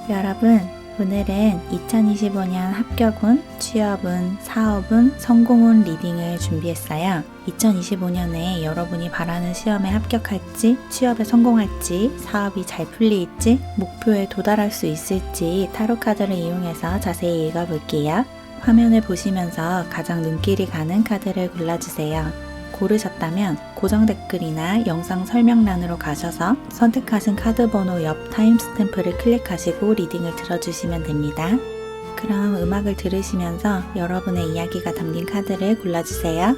여러분, 오늘은 2025년 합격운, 취업운, 사업운, 성공운 리딩을 준비했어요. 2025년에 여러분이 바라는 시험에 합격할지, 취업에 성공할지, 사업이 잘 풀릴지, 목표에 도달할 수 있을지 타로 카드를 이용해서 자세히 읽어볼게요. 화면을 보시면서 가장 눈길이 가는 카드를 골라주세요. 고르셨다면 고정 댓글이나 영상 설명란으로 가셔서 선택하신 카드 번호 옆 타임스탬프를 클릭하시고 리딩을 들어주시면 됩니다. 그럼 음악을 들으시면서 여러분의 이야기가 담긴 카드를 골라주세요.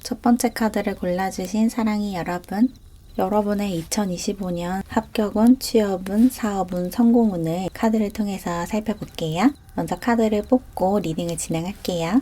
첫 번째 카드를 골라주신 사랑이 여러분, 여러분의 2025년 합격운, 취업운, 사업운, 성공운을 카드를 통해서 살펴볼게요. 먼저 카드를 뽑고 리딩을 진행할게요.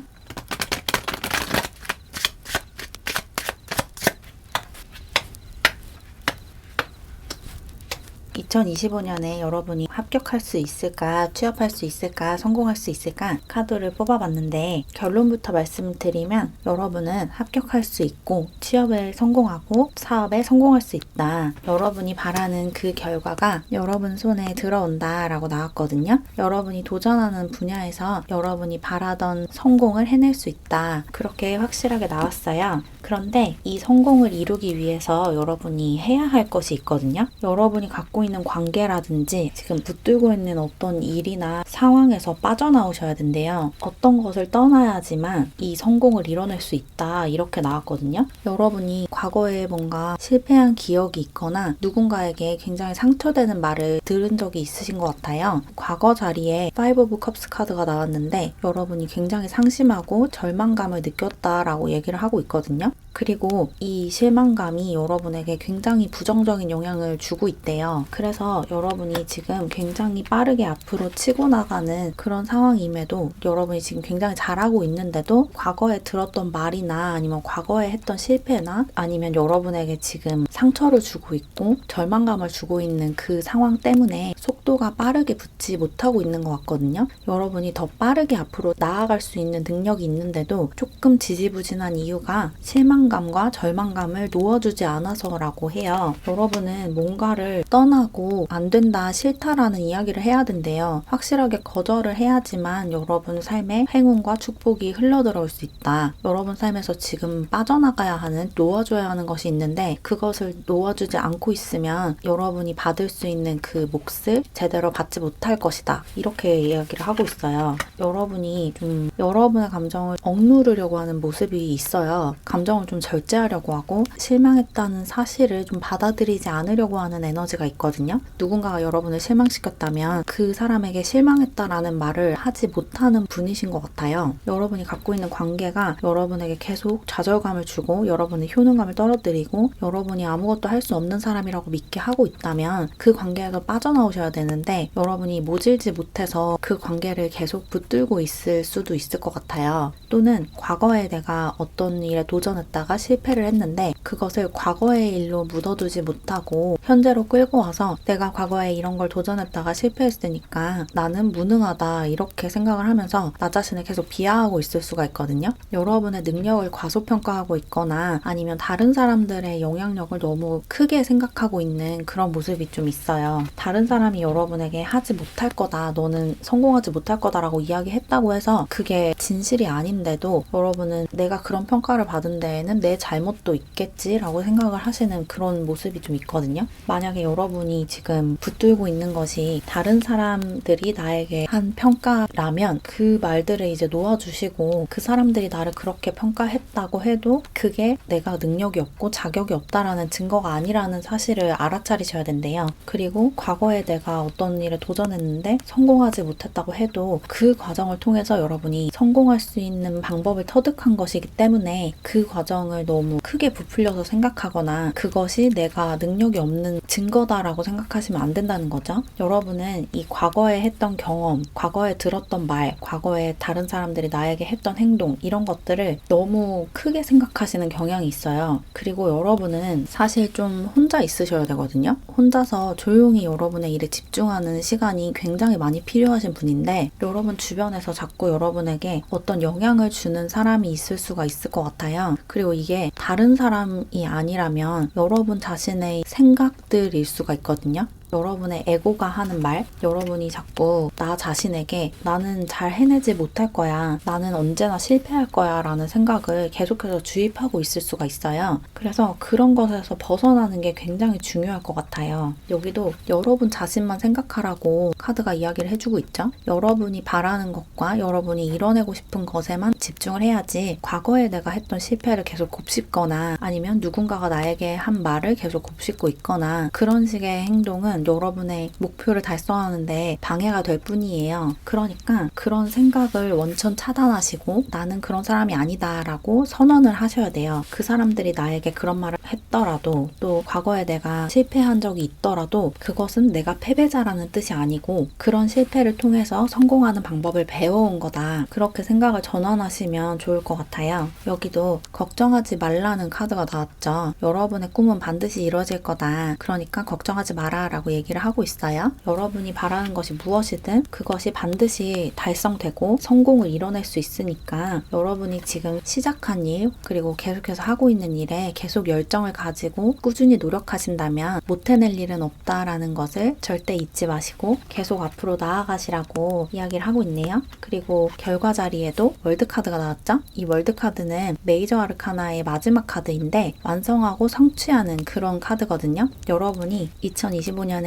2025년에 여러분이 합격할 수 있을까, 취업할 수 있을까, 성공할 수 있을까 카드를 뽑아봤는데 결론부터 말씀드리면 여러분은 합격할 수 있고 취업에 성공하고 사업에 성공할 수 있다. 여러분이 바라는 그 결과가 여러분 손에 들어온다 라고 나왔거든요. 여러분이 도전하는 분야에서 여러분이 바라던 성공을 해낼 수 있다. 그렇게 확실하게 나왔어요. 그런데 이 성공을 이루기 위해서 여러분이 해야 할 것이 있거든요. 여러분이 갖고 있는 관계라든지 지금 붙들고 있는 어떤 일이나 상황에서 빠져나오셔야 된대요. 어떤 것을 떠나야지만 이 성공을 이뤄낼 수 있다. 이렇게 나왔거든요. 여러분이 과거에 뭔가 실패한 기억이 있거나 누군가에게 굉장히 상처되는 말을 들은 적이 있으신 것 같아요. 과거 자리에 Five of Cups 카드가 나왔는데 여러분이 굉장히 상심하고 절망감을 느꼈다라고 얘기를 하고 있거든요. 그리고 이 실망감이 여러분에게 굉장히 부정적인 영향을 주고 있대요. 그래서 여러분이 지금 굉장히 빠르게 앞으로 치고 나가는 그런 상황임에도 여러분이 지금 굉장히 잘하고 있는데도 과거에 들었던 말이나 아니면 과거에 했던 실패나 아니면 여러분에게 지금 상처를 주고 있고 절망감을 주고 있는 그 상황 때문에 속도가 빠르게 붙지 못하고 있는 것 같거든요. 여러분이 더 빠르게 앞으로 나아갈 수 있는 능력이 있는데도 조금 지지부진한 이유가 실망감과 절망감을 놓아주지 않아서라고 해요. 여러분은 뭔가를 떠나고 안 된다, 싫다라는 이야기를 해야 된대요. 확실하게 거절을 해야지만 여러분 삶에 행운과 축복이 흘러들어올 수 있다. 여러분 삶에서 지금 빠져나가야 하는, 놓아줘야 하는 것이 있는데 그것을 놓아주지 않고 있으면 여러분이 받을 수 있는 그 몫을 제대로 받지 못할 것이다. 이렇게 이야기를 하고 있어요. 여러분이 좀 여러분의 감정을 억누르려고 하는 모습이 있어요. 감정을 좀 절제하려고 하고 실망했다는 사실을 좀 받아들이지 않으려고 하는 에너지가 있거든요. 누군가가 여러분을 실망시켰다면 그 사람에게 실망했다라는 말을 하지 못하는 분이신 것 같아요. 여러분이 갖고 있는 관계가 여러분에게 계속 좌절감을 주고 여러분의 효능감을 떨어뜨리고 여러분이 아무것도 할 수 없는 사람이라고 믿게 하고 있다면 그 관계에서 빠져나오셔야 되는데 여러분이 모질지 못해서 그 관계를 계속 붙들고 있을 수도 있을 것 같아요. 또는 과거에 내가 어떤 일에 도전했다가 실패를 했는데 그것을 과거의 일로 묻어두지 못하고 현재로 끌고 와서 내가 과거에 이런 걸 도전했다가 실패했으니까 나는 무능하다 이렇게 생각을 하면서 나 자신을 계속 비하하고 있을 수가 있거든요. 여러분의 능력을 과소평가하고 있거나 아니면 다른 사람들의 영향력을 너무 크게 생각하고 있는 그런 모습이 좀 있어요. 다른 사람이 여러분에게 하지 못할 거다, 너는 성공하지 못할 거다라고 이야기했다고 해서 그게 진실이 아닌데도 여러분은 내가 그런 평가를 받은 데에는 안에는 내 잘못도 있겠지라고 생각을 하시는 그런 모습이 좀 있거든요. 만약에 여러분이 지금 붙들고 있는 것이 다른 사람들이 나에게 한 평가라면 그 말들을 이제 놓아주시고 그 사람들이 나를 그렇게 평가했다고 해도 그게 내가 능력이 없고 자격이 없다라는 증거가 아니라는 사실을 알아차리셔야 된대요. 그리고 과거에 내가 어떤 일에 도전했는데 성공하지 못했다고 해도 그 과정을 통해서 여러분이 성공할 수 있는 방법을 터득한 것이기 때문에 그 과정을 너무 크게 부풀려서 생각하거나 그것이 내가 능력이 없는 증거다라고 생각하시면 안 된다는 거죠. 여러분은 이 과거에 했던 경험, 과거에 들었던 말, 과거에 다른 사람들이 나에게 했던 행동 이런 것들을 너무 크게 생각하시는 경향이 있어요. 그리고 여러분은 사실 좀 혼자 있으셔야 되거든요. 혼자서 조용히 여러분의 일에 집중하는 시간이 굉장히 많이 필요하신 분인데 여러분 주변에서 자꾸 여러분에게 어떤 영향을 주는 사람이 있을 수가 있을 것 같아요. 그리고 이게 다른 사람이 아니라면 여러분 자신의 생각들일 수가 있거든요. 여러분의 에고가 하는 말, 여러분이 자꾸 나 자신에게 나는 잘 해내지 못할 거야, 나는 언제나 실패할 거야 라는 생각을 계속해서 주입하고 있을 수가 있어요. 그래서 그런 것에서 벗어나는 게 굉장히 중요할 것 같아요. 여기도 여러분 자신만 생각하라고 카드가 이야기를 해주고 있죠. 여러분이 바라는 것과 여러분이 이뤄내고 싶은 것에만 집중을 해야지 과거에 내가 했던 실패를 계속 곱씹거나 아니면 누군가가 나에게 한 말을 계속 곱씹고 있거나 그런 식의 행동은 여러분의 목표를 달성하는데 방해가 될 뿐이에요. 그러니까 그런 생각을 원천 차단하시고 나는 그런 사람이 아니다 라고 선언을 하셔야 돼요. 그 사람들이 나에게 그런 말을 했더라도 또 과거에 내가 실패한 적이 있더라도 그것은 내가 패배자라는 뜻이 아니고 그런 실패를 통해서 성공하는 방법을 배워온 거다. 그렇게 생각을 전환하시면 좋을 것 같아요. 여기도 걱정하지 말라는 카드가 나왔죠. 여러분의 꿈은 반드시 이루어질 거다. 그러니까 걱정하지 마라 라고 얘기를 하고 있어요. 여러분이 바라는 것이 무엇이든 그것이 반드시 달성되고 성공을 이뤄낼 수 있으니까 여러분이 지금 시작한 일 그리고 계속해서 하고 있는 일에 계속 열정을 가지고 꾸준히 노력하신다면 못 해낼 일은 없다라는 것을 절대 잊지 마시고 계속 앞으로 나아가시라고 이야기를 하고 있네요. 그리고 결과 자리에도 월드카드가 나왔죠? 이 월드카드는 메이저 아르카나의 마지막 카드인데 완성하고 성취하는 그런 카드거든요. 여러분이 2025년에는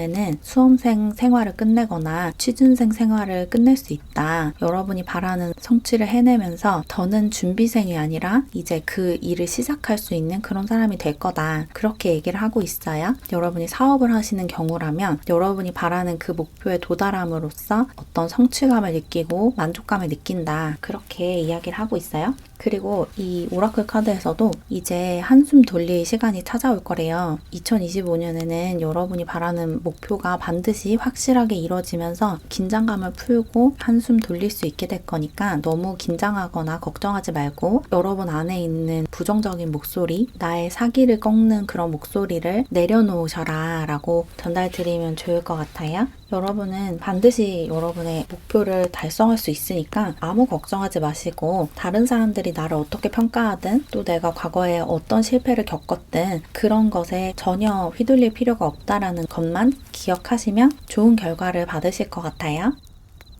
수험생 생활을 끝내거나 취준생 생활을 끝낼 수 있다. 여러분이 바라는 성취를 해내면서 더는 준비생이 아니라 이제 그 일을 시작할 수 있는 그런 사람이 될 거다. 그렇게 얘기를 하고 있어요. 여러분이 사업을 하시는 경우라면 여러분이 바라는 그 목표에 도달함으로써 어떤 성취감을 느끼고 만족감을 느낀다. 그렇게 이야기를 하고 있어요. 그리고 이 오라클 카드에서도 이제 한숨 돌릴 시간이 찾아올 거래요. 2025년에는 여러분이 바라는 목표가 반드시 확실하게 이루어지면서 긴장감을 풀고 한숨 돌릴 수 있게 될 거니까 너무 긴장하거나 걱정하지 말고 여러분 안에 있는 부정적인 목소리, 나의 사기를 꺾는 그런 목소리를 내려놓으셔라 라고 전달드리면 좋을 것 같아요. 여러분은 반드시 여러분의 목표를 달성할 수 있으니까 아무 걱정하지 마시고 다른 사람들이 나를 어떻게 평가하든 또 내가 과거에 어떤 실패를 겪었든 그런 것에 전혀 휘둘릴 필요가 없다라는 것만 기억하시면 좋은 결과를 받으실 것 같아요.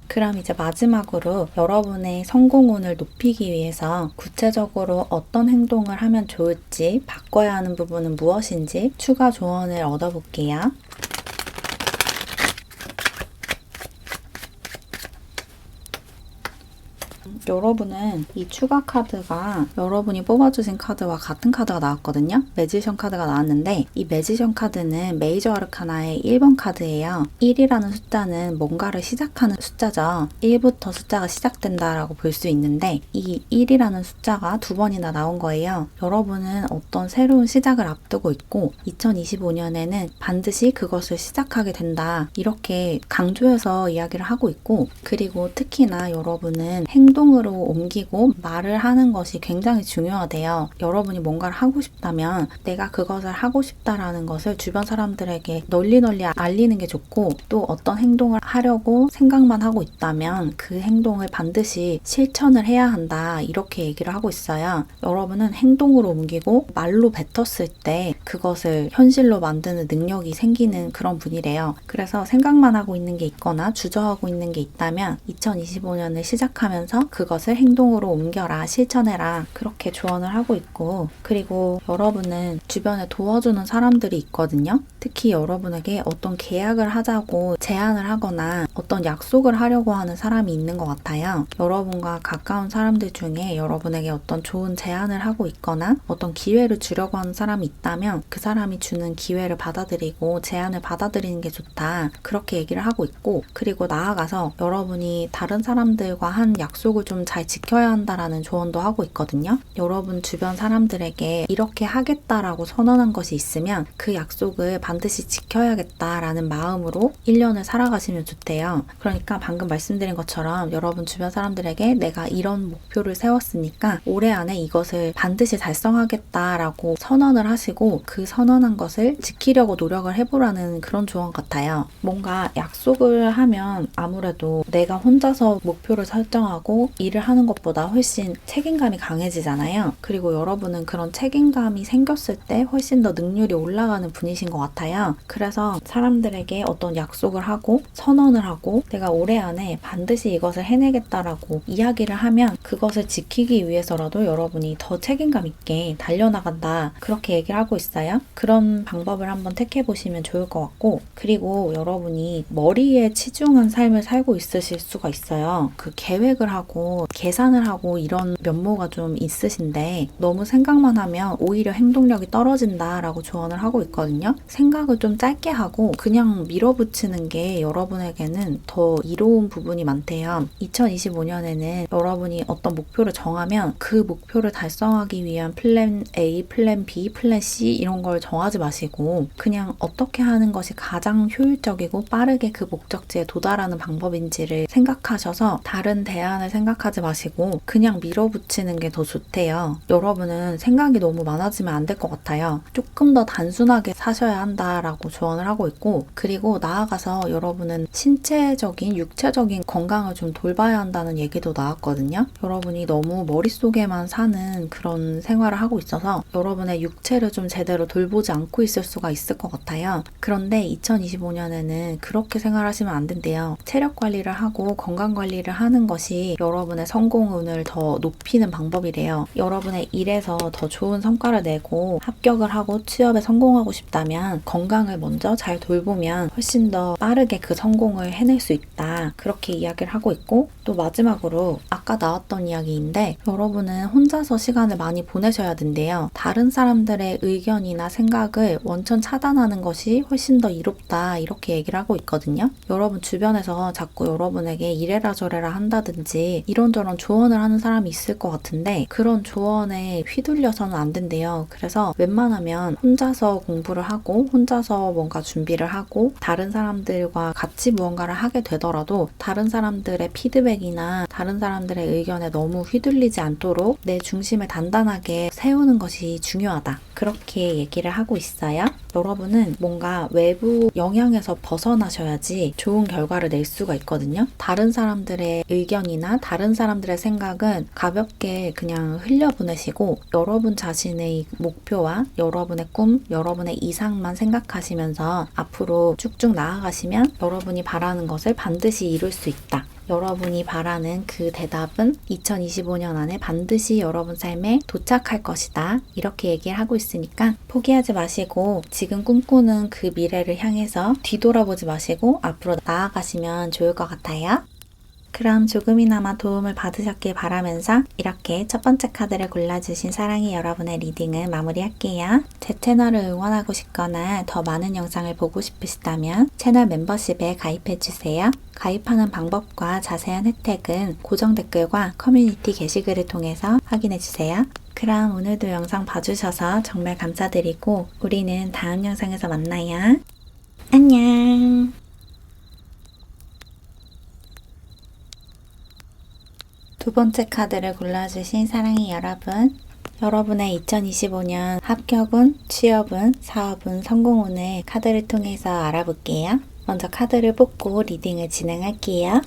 그럼 이제 마지막으로 여러분의 성공운을 높이기 위해서 구체적으로 어떤 행동을 하면 좋을지, 바꿔야 하는 부분은 무엇인지 추가 조언을 얻어볼게요. 여러분은 이 추가 카드가 여러분이 뽑아주신 카드와 같은 카드가 나왔거든요. 매지션 카드가 나왔는데 이 매지션 카드는 메이저 아르카나의 1번 카드예요. 1이라는 숫자는 뭔가를 시작하는 숫자죠. 1부터 숫자가 시작된다라고 볼 수 있는데 이 1이라는 숫자가 두 번이나 나온 거예요. 여러분은 어떤 새로운 시작을 앞두고 있고 2025년에는 반드시 그것을 시작하게 된다. 이렇게 강조해서 이야기를 하고 있고 그리고 특히나 여러분은 행동으로 옮기고 말을 하는 것이 굉장히 중요하대요. 여러분이 뭔가를 하고 싶다면 내가 그것을 하고 싶다라는 것을 주변 사람들에게 널리 알리는 게 좋고 또 어떤 행동을 하려고 생각만 하고 있다면 그 행동을 반드시 실천을 해야 한다. 이렇게 얘기를 하고 있어요. 여러분은 행동으로 옮기고 말로 뱉었을 때 그것을 현실로 만드는 능력이 생기는 그런 분이래요. 그래서 생각만 하고 있는 게 있거나 주저하고 있는 게 있다면 2025년을 시작하면서 그것을 행동으로 옮겨라, 실천해라, 그렇게 조언을 하고 있고, 그리고 여러분은 주변에 도와주는 사람들이 있거든요. 특히 여러분에게 어떤 계약을 하자고 제안을 하거나 어떤 약속을 하려고 하는 사람이 있는 것 같아요. 여러분과 가까운 사람들 중에 여러분에게 어떤 좋은 제안을 하고 있거나 어떤 기회를 주려고 하는 사람이 있다면 그 사람이 주는 기회를 받아들이고 제안을 받아들이는 게 좋다, 그렇게 얘기를 하고 있고, 그리고 나아가서 여러분이 다른 사람들과 한 약속을 좀 잘 지켜야 한다라는 조언도 하고 있거든요. 여러분 주변 사람들에게 이렇게 하겠다라고 선언한 것이 있으면 그 약속을 반드시 지켜야겠다라는 마음으로 1년을 살아가시면 좋대요. 그러니까 방금 말씀드린 것처럼 여러분 주변 사람들에게 내가 이런 목표를 세웠으니까 올해 안에 이것을 반드시 달성하겠다라고 선언을 하시고 그 선언한 것을 지키려고 노력을 해보라는 그런 조언 같아요. 뭔가 약속을 하면 아무래도 내가 혼자서 목표를 설정하고 일을 하는 것보다 훨씬 책임감이 강해지잖아요. 그리고 여러분은 그런 책임감이 생겼을 때 훨씬 더 능률이 올라가는 분이신 것 같아요. 그래서 사람들에게 어떤 약속을 하고 선언을 하고 내가 올해 안에 반드시 이것을 해내겠다라고 이야기를 하면 그것을 지키기 위해서라도 여러분이 더 책임감 있게 달려나간다, 그렇게 얘기를 하고 있어요. 그런 방법을 한번 택해보시면 좋을 것 같고, 그리고 여러분이 머리에 치중한 삶을 살고 있으실 수가 있어요. 그 계획을 하고 계산을 하고 이런 면모가 좀 있으신데 너무 생각만 하면 오히려 행동력이 떨어진다라고 조언을 하고 있거든요. 생각을 좀 짧게 하고 그냥 밀어붙이는 게 여러분에게는 더 이로운 부분이 많대요. 2025년에는 여러분이 어떤 목표를 정하면 그 목표를 달성하기 위한 플랜 A, 플랜 B, 플랜 C 이런 걸 정하지 마시고 그냥 어떻게 하는 것이 가장 효율적이고 빠르게 그 목적지에 도달하는 방법인지를 생각하셔서 다른 대안을 생각하지 마시고 그냥 밀어붙이는 게 더 좋대요. 여러분은 생각이 너무 많아지면 안 될 것 같아요. 조금 더 단순하게 사셔야 한다라고 조언을 하고 있고, 그리고 나아가서 여러분은 신체적인, 육체적인 건강을 좀 돌봐야 한다는 얘기도 나왔거든요. 여러분이 너무 머릿속에만 사는 그런 생활을 하고 있어서 여러분의 육체를 좀 제대로 돌보지 않고 있을 수가 있을 것 같아요. 그런데 2025년에는 그렇게 생활하시면 안 된대요. 체력 관리를 하고 건강 관리를 하는 것이 여러분의 성공운을 더 높이는 방법이래요. 여러분의 일에서 더 좋은 성과를 내고 합격을 하고 취업에 성공하고 싶다면 건강을 먼저 잘 돌보면 훨씬 더 빠르게 그 성공을 해낼 수 있다, 그렇게 이야기를 하고 있고, 또 마지막으로 아까 나왔던 이야기인데 여러분은 혼자서 시간을 많이 보내셔야 된대요. 다른 사람들의 의견이나 생각을 원천 차단하는 것이 훨씬 더 이롭다, 이렇게 얘기를 하고 있거든요. 여러분 주변에서 자꾸 여러분에게 이래라 저래라 한다든지 이런저런 조언을 하는 사람이 있을 것 같은데 그런 조언에 휘둘려서는 안 된대요. 그래서 웬만하면 혼자서 공부를 하고 혼자서 뭔가 준비를 하고 다른 사람들과 같이 무언가를 하게 되더라도 다른 사람들의 피드백이나 다른 사람들의 의견에 너무 휘둘리지 않도록 내 중심을 단단하게 세우는 것이 중요하다, 그렇게 얘기를 하고 있어요. 여러분은 뭔가 외부 영향에서 벗어나셔야지 좋은 결과를 낼 수가 있거든요. 다른 사람들의 의견이나 다른 사람들의 생각은 가볍게 그냥 흘려보내시고 여러분 자신의 목표와 여러분의 꿈, 여러분의 이상만 생각하시면서 앞으로 쭉쭉 나아가시면 여러분이 바라는 것을 반드시 이룰 수 있다. 여러분이 바라는 그 대답은 2025년 안에 반드시 여러분 삶에 도착할 것이다, 이렇게 얘기를 하고 있으니까 포기하지 마시고 지금 꿈꾸는 그 미래를 향해서 뒤돌아보지 마시고 앞으로 나아가시면 좋을 것 같아요. 그럼 조금이나마 도움을 받으셨길 바라면서 이렇게 첫 번째 카드를 골라주신 사랑의 여러분의 리딩을 마무리할게요. 제 채널을 응원하고 싶거나 더 많은 영상을 보고 싶으시다면 채널 멤버십에 가입해주세요. 가입하는 방법과 자세한 혜택은 고정 댓글과 커뮤니티 게시글을 통해서 확인해주세요. 그럼 오늘도 영상 봐주셔서 정말 감사드리고 우리는 다음 영상에서 만나요. 안녕. 두 번째 카드를 골라주신 사랑의 여러분, 여러분의 2025년 합격운, 취업운, 사업운, 성공운을 카드를 통해서 알아볼게요. 먼저 카드를 뽑고 리딩을 진행할게요.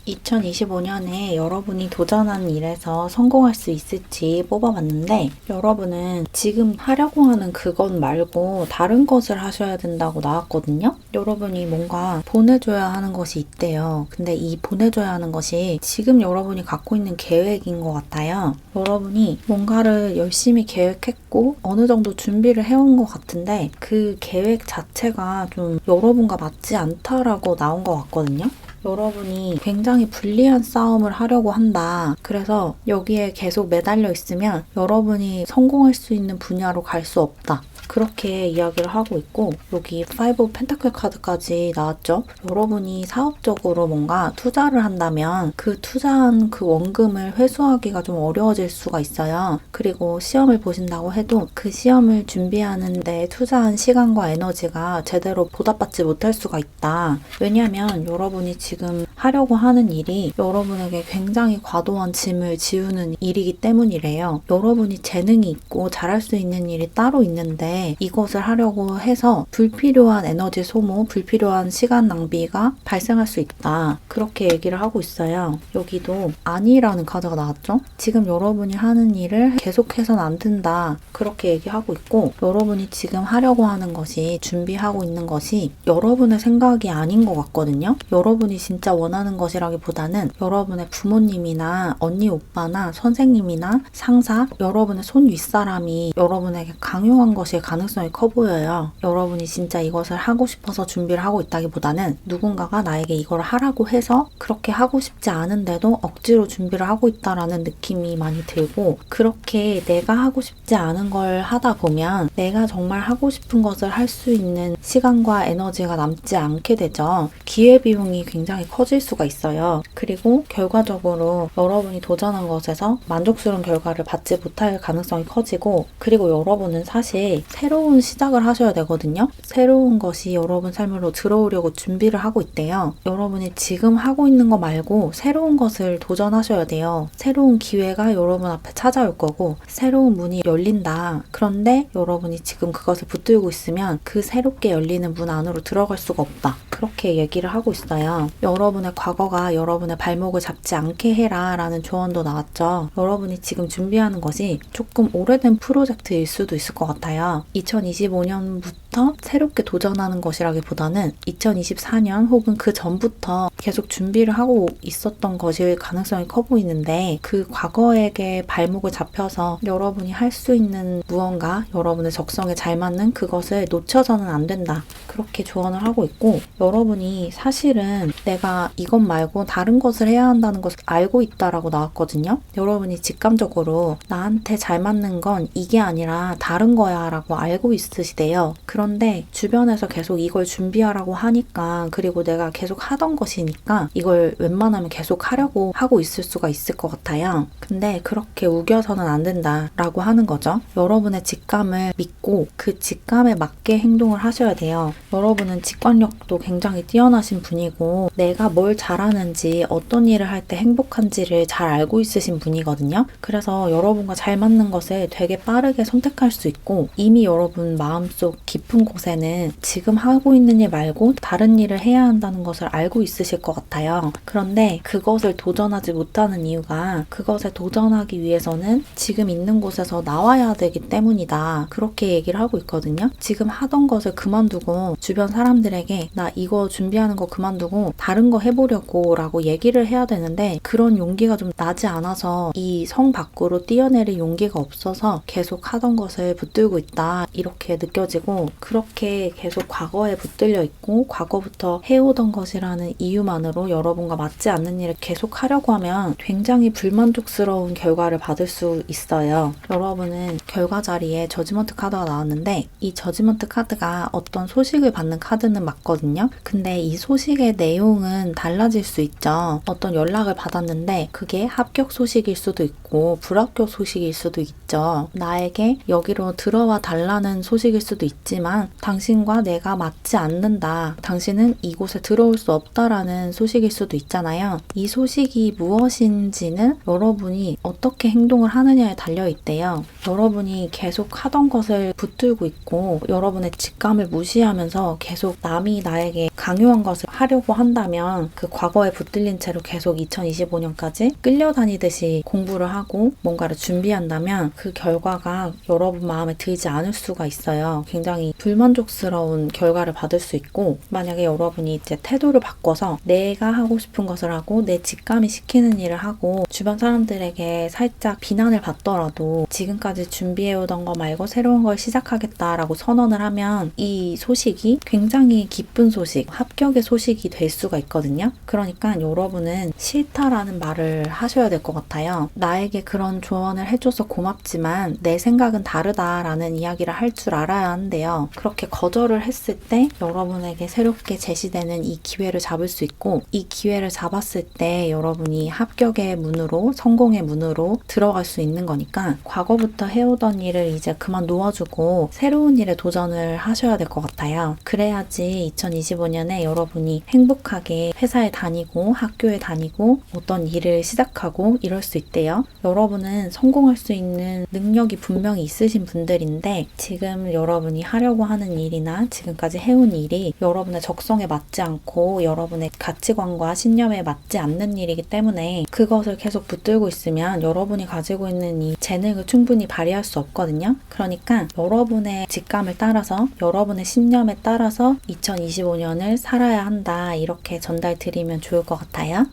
2025년에 여러분이 도전하는 일에서 성공할 수 있을지 뽑아봤는데 여러분은 지금 하려고 하는 그것 말고 다른 것을 하셔야 된다고 나왔거든요. 여러분이 뭔가 보내줘야 하는 것이 있대요. 근데 이 보내줘야 하는 것이 지금 여러분이 갖고 있는 계획인 것 같아요. 여러분이 뭔가를 열심히 계획했고 어느 정도 준비를 해온 것 같은데 그 계획 자체가 좀 여러분과 맞지 않다라고 나온 것 같거든요. 여러분이 굉장히 불리한 싸움을 하려고 한다. 그래서 여기에 계속 매달려 있으면 여러분이 성공할 수 있는 분야로 갈 수 없다. 그렇게 이야기를 하고 있고 여기 5 펜타클 카드까지 나왔죠. 여러분이 사업적으로 뭔가 투자를 한다면 그 투자한 그 원금을 회수하기가 좀 어려워질 수가 있어요. 그리고 시험을 보신다고 해도 그 시험을 준비하는 데 투자한 시간과 에너지가 제대로 보답받지 못할 수가 있다. 왜냐하면 여러분이 지금 하려고 하는 일이 여러분에게 굉장히 과도한 짐을 지우는 일이기 때문이래요. 여러분이 재능이 있고 잘할 수 있는 일이 따로 있는데 이것을 하려고 해서 불필요한 에너지 소모, 불필요한 시간 낭비가 발생할 수 있다. 그렇게 얘기를 하고 있어요. 여기도 아니라는 카드가 나왔죠. 지금 여러분이 하는 일을 계속해서는 안 된다. 그렇게 얘기하고 있고 여러분이 지금 하려고 하는 것이 준비하고 있는 것이 여러분의 생각이 아닌 것 같거든요. 여러분이 진짜 원하는 것이라기보다는 여러분의 부모님이나 언니, 오빠나 선생님이나 상사, 여러분의 손 윗사람이 여러분에게 강요한 것일 가능성이 커 보여요. 여러분이 진짜 이것을 하고 싶어서 준비를 하고 있다기보다는 누군가가 나에게 이걸 하라고 해서 그렇게 하고 싶지 않은데도 억지로 준비를 하고 있다라는 느낌이 많이 들고 그렇게 내가 하고 싶지 않은 걸 하다 보면 내가 정말 하고 싶은 것을 할 수 있는 시간과 에너지가 남지 않게 되죠. 기회비용이 굉장히 커질 수가 있어요. 그리고 결과적으로 여러분이 도전한 것에서 만족스러운 결과를 받지 못할 가능성이 커지고 그리고 여러분은 사실 새로운 시작을 하셔야 되거든요. 새로운 것이 여러분 삶으로 들어오려고 준비를 하고 있대요. 여러분이 지금 하고 있는 거 말고 새로운 것을 도전하셔야 돼요. 새로운 기회가 여러분 앞에 찾아올 거고 새로운 문이 열린다. 그런데 여러분이 지금 그것을 붙들고 있으면 그 새롭게 열리는 문 안으로 들어갈 수가 없다. 그렇게 얘기를 하고 있어요. 여러분의 과거가 여러분의 발목을 잡지 않게 해라 라는 조언도 나왔죠. 여러분이 지금 준비하는 것이 조금 오래된 프로젝트일 수도 있을 것 같아요. 2025년부터 새롭게 도전하는 것이라기보다는 2024년 혹은 그 전부터 계속 준비를 하고 있었던 것일 가능성이 커 보이는데 그 과거에게 발목을 잡혀서 여러분이 할 수 있는 무언가 여러분의 적성에 잘 맞는 그것을 놓쳐서는 안 된다. 그렇게 조언을 하고 있고 여러분이 사실은 내가 이것 말고 다른 것을 해야 한다는 것을 알고 있다라고 나왔거든요. 여러분이 직감적으로 나한테 잘 맞는 건 이게 아니라 다른 거야 라고 알고 있으시대요. 그런데 주변에서 계속 이걸 준비하라고 하니까 그리고 내가 계속 하던 것이니까 이걸 웬만하면 계속 하려고 하고 있을 수가 있을 것 같아요. 근데 그렇게 우겨서는 안 된다 라고 하는 거죠. 여러분의 직감을 믿고 그 직감에 맞게 행동을 하셔야 돼요. 여러분은 직관력도 굉장히 뛰어나신 분이고 내가 뭘 잘하는지 어떤 일을 할 때 행복한지를 잘 알고 있으신 분이거든요. 그래서 여러분과 잘 맞는 것을 되게 빠르게 선택할 수 있고 이미 여러분 마음속 깊은 곳에는 지금 하고 있는 일 말고 다른 일을 해야 한다는 것을 알고 있으실 것 같아요. 그런데 그것을 도전하지 못하는 이유가 그것에 도전하기 위해서는 지금 있는 곳에서 나와야 되기 때문이다. 그렇게 얘기를 하고 있거든요. 지금 하던 것을 그만두고 주변 사람들에게 나 이거 준비하는 거 그만두고 다른 거 해보려고 라고 얘기를 해야 되는데 그런 용기가 좀 나지 않아서 이 성 밖으로 뛰어내릴 용기가 없어서 계속 하던 것을 붙들고 있다 이렇게 느껴지고 그렇게 계속 과거에 붙들려 있고 과거부터 해오던 것이라는 이유만으로 여러분과 맞지 않는 일을 계속 하려고 하면 굉장히 불만족스러운 결과를 받을 수 있어요. 여러분은 결과 자리에 저지먼트 카드가 나왔는데 이 저지먼트 카드가 어떤 소식을 받는 카드는 맞거든요. 근데 이 소식의 내용은 달라질 수 있죠. 어떤 연락을 받았는데 그게 합격 소식일 수도 있고 불합격 소식일 수도 있죠. 나에게 여기로 들어와 달라는 소식일 수도 있지만 당신과 내가 맞지 않는다. 당신은 이곳에 들어올 수 없다라는 소식일 수도 있잖아요. 이 소식이 무엇인지는 여러분이 어떻게 행동을 하느냐에 달려 있대요. 여러분이 계속 하던 것을 붙들고 있고 여러분의 직감을 무시하면서 계속 남이 나에게 강요한 것을 하려고 한다면 그 과거에 붙들린 채로 계속 2025년까지 끌려다니듯이 공부를 하고 뭔가를 준비한다면 그 결과가 여러분 마음에 들지 않을 수가 있어요. 굉장히 불만족스러운 결과를 받을 수 있고, 만약에 여러분이 이제 태도를 바꿔서 내가 하고 싶은 것을 하고 내 직감이 시키는 일을 하고 주변 사람들에게 살짝 비난을 받더라도 지금까지 준비해오던 거 말고 새로운 걸 시작하겠다라고 선언을 하면 이 소식이 굉장히 기쁜 소식, 합격의 소식이 될 수가 있거든요. 그러니까 여러분은 싫다라는 말을 하셔야 될 것 같아요. 나에게 그런 조언을 해줘서 고맙지만 내 생각은 다르다라는 이야기를 할 줄 알아야 하는데요. 그렇게 거절을 했을 때 여러분에게 새롭게 제시되는 이 기회를 잡을 수 있고, 이 기회를 잡았을 때 여러분이 합격의 문으로, 성공의 문으로 들어갈 수 있는 거니까 과거부터 해오던 일을 이제 그만 놓아주고 새로운 일에 도전을 하셔야 될 것 같아요. 그래야지 2025년에 여러분이 행복하게 회사에 다니고 학교에 다니고 어떤 일을 시작하고 이럴 수 있대요. 여러분은 성공할 수 있는 능력이 분명히 있으신 분들인데 지금 여러분이 하려고 하는 일이나 지금까지 해온 일이 여러분의 적성에 맞지 않고 여러분의 가치관과 신념에 맞지 않는 일이기 때문에 그것을 계속 붙들고 있으면 여러분이 가지고 있는 이 재능을 충분히 발휘할 수 없거든요. 그러니까 여러분의 직감을 따라서 여러분의 신념에 따라서 2025년을 살아야 한다, 이렇게 전달 드리면 좋을 것 같아요.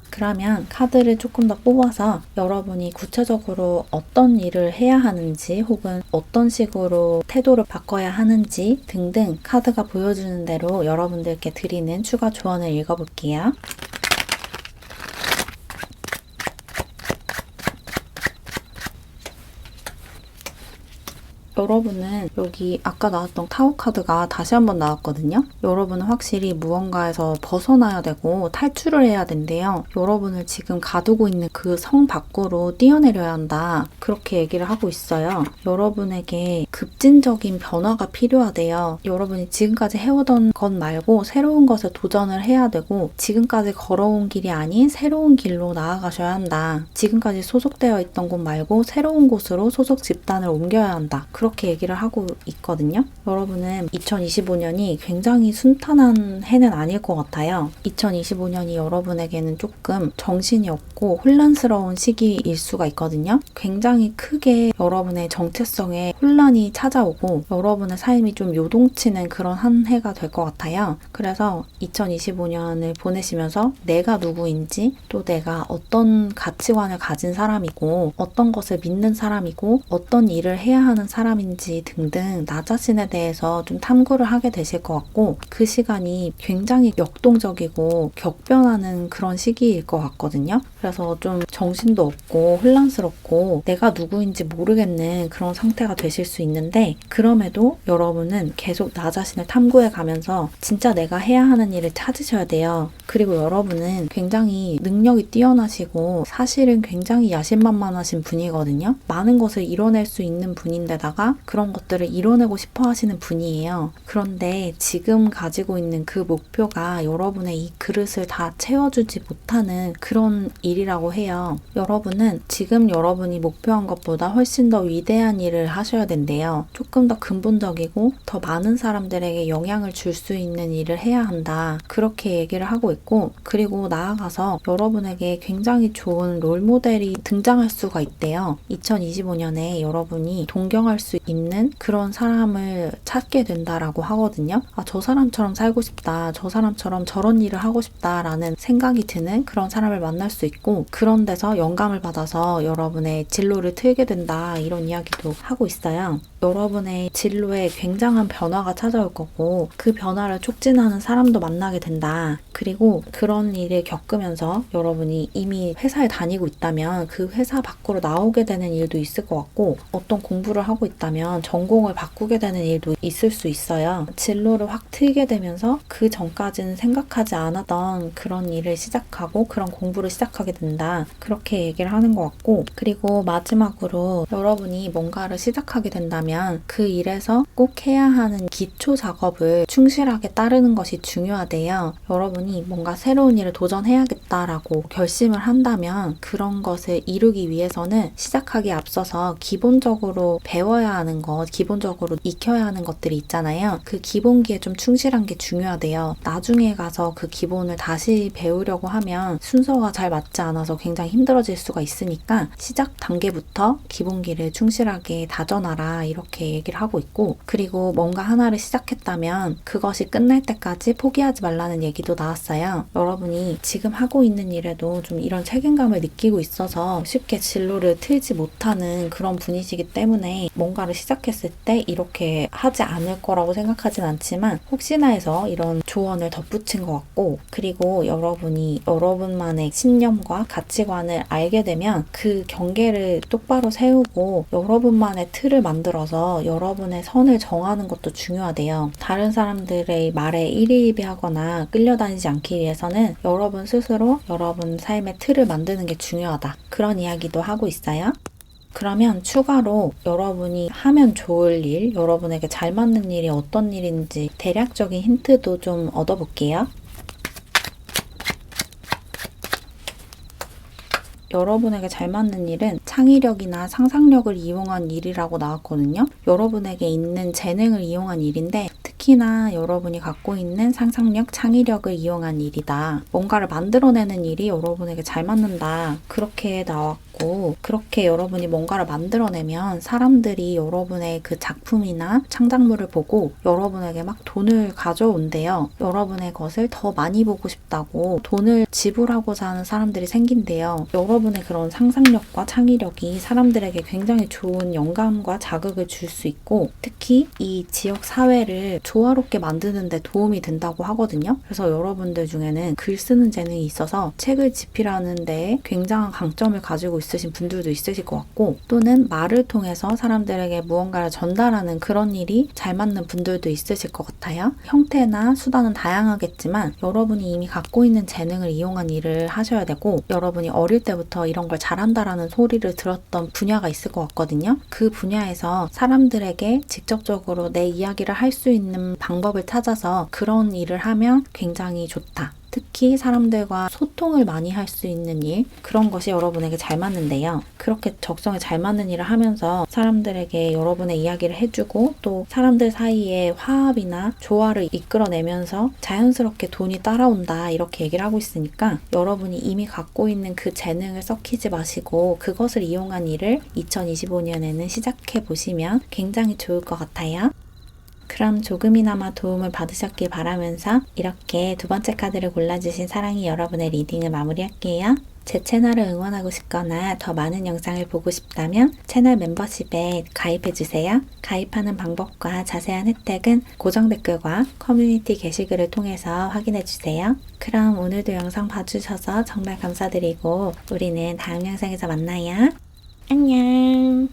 그러면 카드를 조금 더 뽑아서 여러분이 구체적으로 어떤 일을 해야 하는지 혹은 어떤 식으로 태도를 바꿔야 하는지 등등 카드가 보여주는 대로 여러분들께 드리는 추가 조언을 읽어볼게요. 여러분은 여기 아까 나왔던 타워 카드가 다시 한번 나왔거든요. 여러분은 확실히 무언가에서 벗어나야 되고 탈출을 해야 된대요. 여러분을 지금 가두고 있는 그 성 밖으로 뛰어내려야 한다, 그렇게 얘기를 하고 있어요. 여러분에게 급진적인 변화가 필요하대요. 여러분이 지금까지 해오던 것 말고 새로운 것에 도전을 해야 되고 지금까지 걸어온 길이 아닌 새로운 길로 나아가셔야 한다. 지금까지 소속되어 있던 곳 말고 새로운 곳으로 소속 집단을 옮겨야 한다, 그렇게 얘기를 하고 있거든요. 여러분은 2025년이 굉장히 순탄한 해는 아닐 것 같아요. 2025년이 여러분에게는 조금 정신이 없고 혼란스러운 시기일 수가 있거든요. 굉장히 크게 여러분의 정체성에 혼란이 찾아오고 여러분의 삶이 좀 요동치는 그런 한 해가 될 것 같아요. 그래서 2025년을 보내시면서 내가 누구인지, 또 내가 어떤 가치관을 가진 사람이고 어떤 것을 믿는 사람이고 어떤 일을 해야 하는 사람인지 등등 나 자신에 대해서 좀 탐구를 하게 되실 것 같고, 그 시간이 굉장히 역동적이고 격변하는 그런 시기일 것 같거든요. 그래서 좀 정신도 없고 혼란스럽고 내가 누구인지 모르겠는 그런 상태가 되실 수 있는데, 그럼에도 여러분은 계속 나 자신을 탐구해 가면서 진짜 내가 해야 하는 일을 찾으셔야 돼요. 그리고 여러분은 굉장히 능력이 뛰어나시고 사실은 굉장히 야심만만하신 분이거든요. 많은 것을 이뤄낼 수 있는 분인데다가 그런 것들을 이뤄내고 싶어 하시는 분이에요. 그런데 지금 가지고 있는 그 목표가 여러분의 이 그릇을 다 채워주지 못하는 그런 일이라고 해요. 여러분은 지금 여러분이 목표한 것보다 훨씬 더 위대한 일을 하셔야 된대요. 조금 더 근본적이고 더 많은 사람들에게 영향을 줄 수 있는 일을 해야 한다, 그렇게 얘기를 하고 있고, 그리고 나아가서 여러분에게 굉장히 좋은 롤모델이 등장할 수가 있대요. 2025년에 여러분이 동경할 수 있는 그런 사람을 찾게 된다라고 하거든요. 아, 저 사람처럼 살고 싶다, 저 사람처럼 저런 일을 하고 싶다라는 생각이 드는 그런 사람을 만날 수 있고, 그런 데서 영감을 받아서 여러분의 진로를 틀게 된다, 이런 이야기도 하고 있어요. 여러분의 진로에 굉장한 변화가 찾아올 거고 그 변화를 촉진하는 사람도 만나게 된다. 그리고 그런 일을 겪으면서 여러분이 이미 회사에 다니고 있다면 그 회사 밖으로 나오게 되는 일도 있을 것 같고, 어떤 공부를 하고 있다면 전공을 바꾸게 되는 일도 있을 수 있어요. 진로를 확 틀게 되면서 그 전까지는 생각하지 않았던 그런 일을 시작하고 그런 공부를 시작하게 된다, 그렇게 얘기를 하는 것 같고, 그리고 마지막으로 여러분이 뭔가를 시작하게 된다면 그 일에서 꼭 해야 하는 기초 작업을 충실하게 따르는 것이 중요하대요. 여러분이 뭔가 새로운 일을 도전해야겠다라고 결심을 한다면 그런 것을 이루기 위해서는 시작하기에 앞서서 기본적으로 배워야 지켜야 하는 것, 기본적으로 익혀야 하는 것들이 있잖아요. 그 기본기에 좀 충실한 게 중요하대요. 나중에 가서 그 기본을 다시 배우려고 하면 순서가 잘 맞지 않아서 굉장히 힘들어질 수가 있으니까 시작 단계부터 기본기를 충실하게 다져놔라 이렇게 얘기를 하고 있고, 그리고 뭔가 하나를 시작했다면 그것이 끝날 때까지 포기하지 말라는 얘기도 나왔어요. 여러분이 지금 하고 있는 일에도 좀 이런 책임감을 느끼고 있어서 쉽게 진로를 틀지 못하는 그런 분이시기 때문에 뭔가를 시작했을 때 이렇게 하지 않을 거라고 생각하진 않지만 혹시나 해서 이런 조언을 덧붙인 것 같고, 그리고 여러분이 여러분만의 신념과 가치관을 알게 되면 그 경계를 똑바로 세우고 여러분만의 틀을 만들어서 여러분의 선을 정하는 것도 중요하대요. 다른 사람들의 말에 일희일비하거나 끌려다니지 않기 위해서는 여러분 스스로 여러분 삶의 틀을 만드는 게 중요하다. 그런 이야기도 하고 있어요. 그러면 추가로 여러분이 하면 좋을 일, 여러분에게 잘 맞는 일이 어떤 일인지 대략적인 힌트도 좀 얻어볼게요. 여러분에게 잘 맞는 일은 창의력이나 상상력을 이용한 일이라고 나왔거든요. 여러분에게 있는 재능을 이용한 일인데 특히나 여러분이 갖고 있는 상상력, 창의력을 이용한 일이다. 뭔가를 만들어내는 일이 여러분에게 잘 맞는다. 그렇게 나왔고, 그렇게 여러분이 뭔가를 만들어내면 사람들이 여러분의 그 작품이나 창작물을 보고 여러분에게 막 돈을 가져온대요. 여러분의 것을 더 많이 보고 싶다고 돈을 지불하고자 하는 사람들이 생긴대요. 여러분의 그런 상상력과 창의력이 사람들에게 굉장히 좋은 영감과 자극을 줄 수 있고, 특히 이 지역 사회를 조화롭게 만드는 데 도움이 된다고 하거든요. 그래서 여러분들 중에는 글 쓰는 재능이 있어서 책을 집필하는 데에 굉장한 강점을 가지고 있으신 분들도 있으실 것 같고, 또는 말을 통해서 사람들에게 무언가를 전달하는 그런 일이 잘 맞는 분들도 있으실 것 같아요. 형태나 수단은 다양하겠지만 여러분이 이미 갖고 있는 재능을 이용한 일을 하셔야 되고, 여러분이 어릴 때부터 이런 걸 잘한다라는 소리를 들었던 분야가 있을 것 같거든요. 그 분야에서 사람들에게 직접적으로 내 이야기를 할 수 있는 방법을 찾아서 그런 일을 하면 굉장히 좋다. 특히 사람들과 소통을 많이 할 수 있는 일, 그런 것이 여러분에게 잘 맞는데요. 그렇게 적성에 잘 맞는 일을 하면서 사람들에게 여러분의 이야기를 해주고 또 사람들 사이에 화합이나 조화를 이끌어내면서 자연스럽게 돈이 따라온다 이렇게 얘기를 하고 있으니까 여러분이 이미 갖고 있는 그 재능을 썩히지 마시고 그것을 이용한 일을 2025년에는 시작해 보시면 굉장히 좋을 것 같아요. 그럼 조금이나마 도움을 받으셨길 바라면서 이렇게 두 번째 카드를 골라주신 사랑이 여러분의 리딩을 마무리할게요. 제 채널을 응원하고 싶거나 더 많은 영상을 보고 싶다면 채널 멤버십에 가입해주세요. 가입하는 방법과 자세한 혜택은 고정 댓글과 커뮤니티 게시글을 통해서 확인해주세요. 그럼 오늘도 영상 봐주셔서 정말 감사드리고 우리는 다음 영상에서 만나요. 안녕.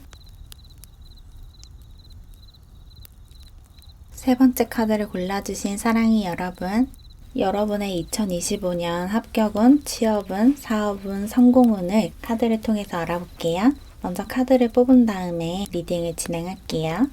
세 번째 카드를 골라주신 사랑이 여러분, 여러분의 2025년 합격운, 취업운, 사업운, 성공운을 카드를 통해서 알아볼게요. 먼저 카드를 뽑은 다음에 리딩을 진행할게요.